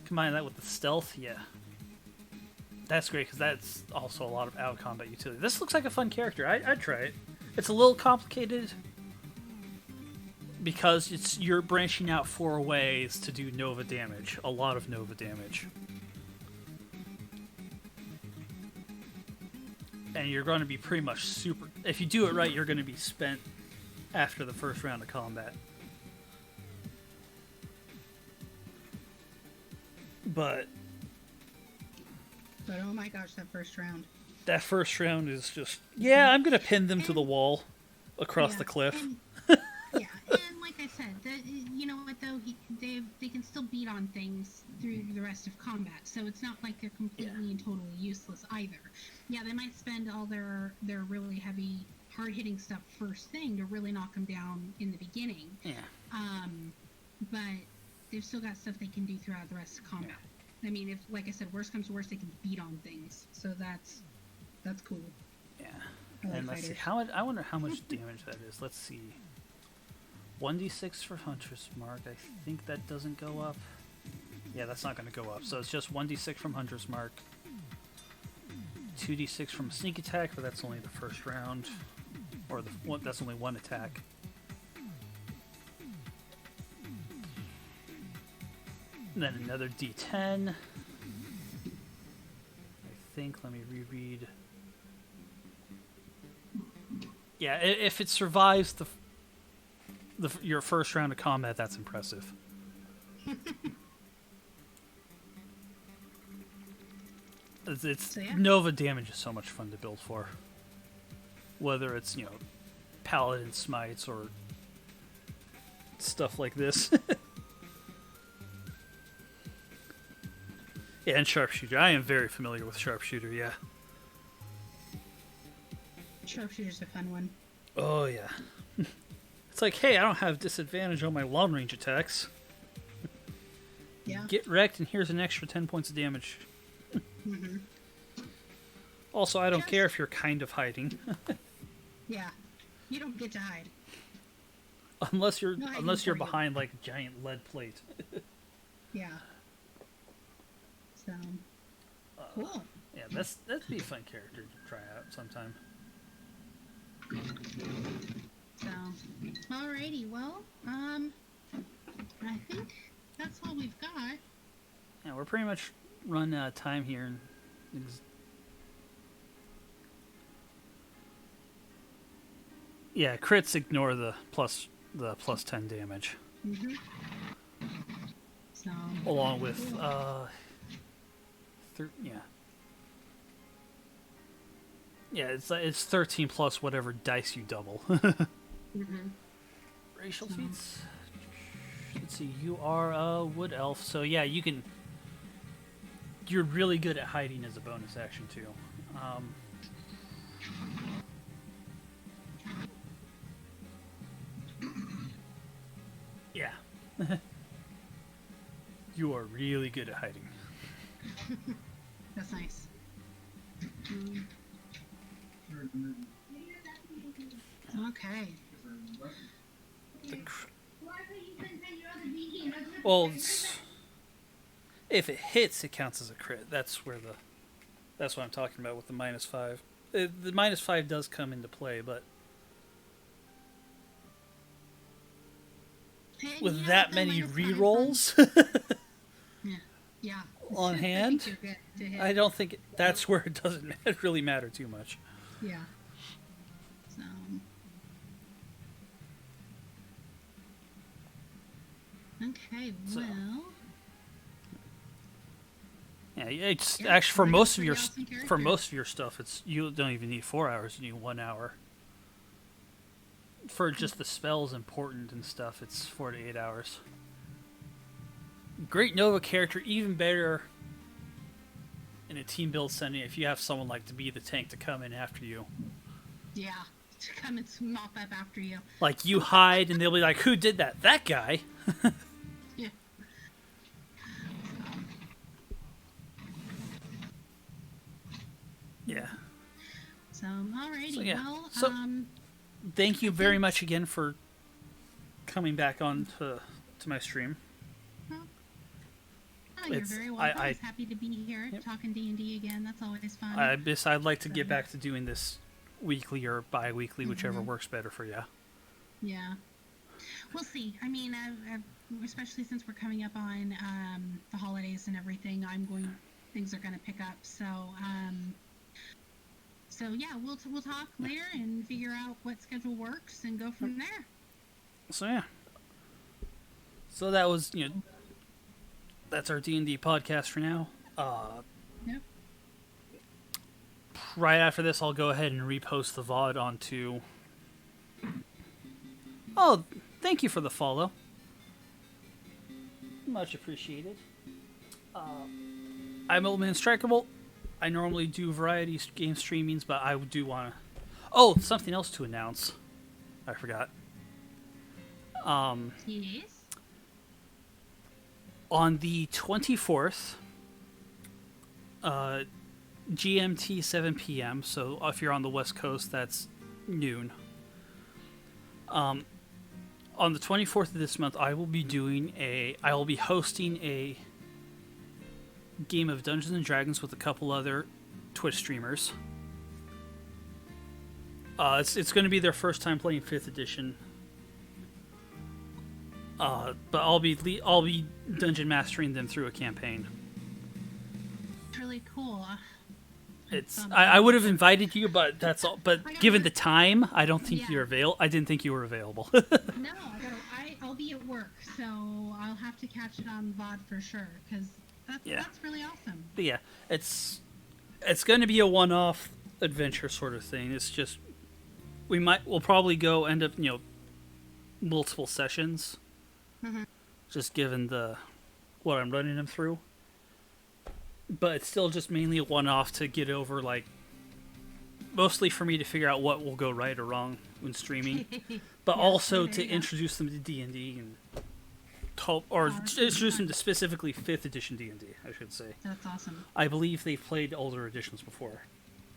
Combine that with the stealth, yeah. That's great because that's also a lot of out combat utility. This looks like a fun character. I'd try it. It's a little complicated because you're branching out 4 ways to do Nova damage. A lot of Nova damage. And you're going to be pretty much super... If you do it right, you're going to be spent after the first round of combat. But oh my gosh, that first round. that first round is just... Yeah, I'm going to pin them to the wall across Yeah, the cliff. and- yeah, and like I said, you know what though, they can still beat on things through the rest of combat, so it's not like they're completely and totally useless either. Yeah, they might spend all their really heavy, hard-hitting stuff first thing to really knock them down in the beginning. Yeah. But they've still got stuff they can do throughout the rest of combat. I mean, if like I said, worst comes to worst, they can beat on things, so that's cool. Yeah. I like And let's see, fighters. I wonder how much damage that is. Let's see. 1d6 for Huntress Mark. I think that doesn't go up. Yeah, that's not going to go up. So it's just 1d6 from Huntress Mark. 2d6 from Sneak Attack, but that's only the first round. Or that's only one attack. And then another d10. I think, let me reread. Yeah, if it survives your first round of combat, that's impressive. It's So, yeah. Nova damage is so much fun to build for. Whether it's, Paladin Smites or stuff like this. Yeah, and Sharpshooter. I am very familiar with Sharpshooter, yeah. Sharpshooter's a fun one. Oh, yeah. It's like, hey, I don't have disadvantage on my long range attacks. Yeah. Get wrecked, and here's an extra 10 points of damage. Mm-hmm. Also, I don't care if you're kind of hiding, Yeah. You don't get to hide. unless you're No hiding unless you're for you. behind like a giant lead plate. Yeah. So. Cool. Yeah, that'd be a fun character to try out sometime. So. Alrighty. Well, I think that's all we've got. Yeah, we're pretty much run out of time here. Yeah, crits ignore the plus 10 damage, Mm-hmm. So. along with yeah. Yeah, it's 13 plus whatever dice you double. Mm-hmm. Racial feats. Let's see, you are a wood elf, so yeah, you're really good at hiding as a bonus action too. Yeah. You are really good at hiding. That's nice. Okay. Well, if it hits, it counts as a crit. That's what I'm talking about with the -5. The -5 does come into play, but with Yeah, that the many -5 rerolls Yeah. on I think hand, you're good to hit. I don't think that's where it doesn't really matter too much. Yeah. So. Okay. So- Well. Yeah, it's Yeah, actually for right most up of your pretty awesome for character. most of your stuff, you don't even need 4 hours. You need 1 hour. For just the spells important and stuff, it's 4 to 8 hours. Great Nova character, even better in a team build setting if you have someone like to be the tank to come in after you. Yeah. To come and mop up after you. Like you hide and they'll be like, "Who did that? That guy." Yeah. Yeah. So. Alrighty. So, yeah. Well. So- Thank you very much again for coming back on to my stream. Oh, you're It's- very welcome. I I- was happy to be here Yep. talking D&D again. That's always fun. I'd like to get back to doing this weekly or bi-weekly, whichever works better for you. Yeah. We'll see. I mean, especially since we're coming up on the holidays and everything, things are going to pick up. So yeah, we'll talk later and figure out what schedule works and go from there. So yeah. So that was, that's our D&D podcast for now. Yep. Right after this, I'll go ahead and repost the VOD onto... Oh, thank you for the follow. Much appreciated. I'm Old Man Strikeable. I normally do variety game streamings, but I do want to... Oh, something else to announce. I forgot. Yes. On the 24th, GMT 7 p.m., so if you're on the West Coast, that's noon. On the 24th of this month, I will be hosting a game of Dungeons and Dragons with a couple other Twitch streamers. It's going to be their first time playing 5th edition. But I'll be dungeon mastering them through a campaign. It's really cool. I would have invited you, but that's all. But I got given work. the time, I don't think Yeah. you're available. I didn't think you were available. No, I'll be at work, so I'll have to catch it on VOD for sure, because Yeah. that's really awesome. But yeah, it's going to be a one-off adventure sort of thing. It's just we'll probably end up multiple sessions, just given what I'm running them through. But it's still just mainly a one-off to get over, mostly for me to figure out what will go right or wrong when streaming, but Yeah, also there to you go. introduce them to D&D and called, or that's introduced fun. them to specifically 5th edition D&D, I should say. That's awesome. I believe they've played older editions before.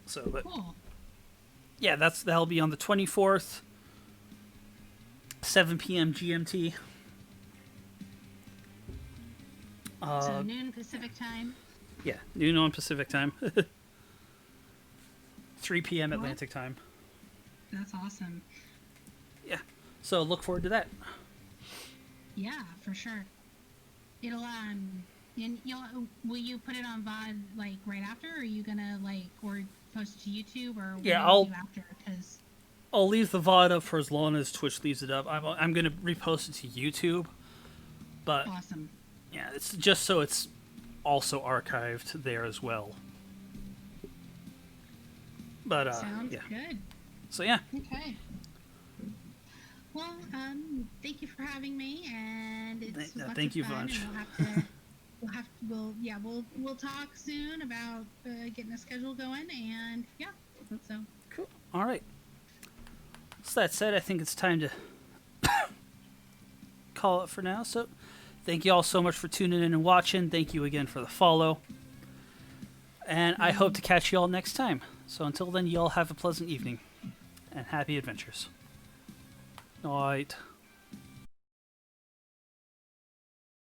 So, but Cool. yeah, that'll be on the 24th, 7 p.m. GMT. So noon Pacific time. Yeah, noon on Pacific time. 3 p.m. Cool. Atlantic time. That's awesome. Yeah, so look forward to that. Yeah, for sure. It'll and will you put it on VOD like right after, or are you gonna like or post it to YouTube, or what Yeah, do you I'll- do after? Because I'll leave the VOD up for as long as Twitch leaves it up. I'm going to repost it to YouTube, but awesome. yeah, it's just so it's also archived there as well. But Sounds yeah, good. so yeah, Okay. Well, thank you for having me, and it's lots thank of you, fun, Vansh. and we'll talk soon about getting a schedule going, and yeah, so cool. All right. So that said, I think it's time to call it for now. So thank you all so much for tuning in and watching. Thank you again for the follow. And I hope to catch you all next time. So until then, you all have a pleasant evening and happy adventures. Night.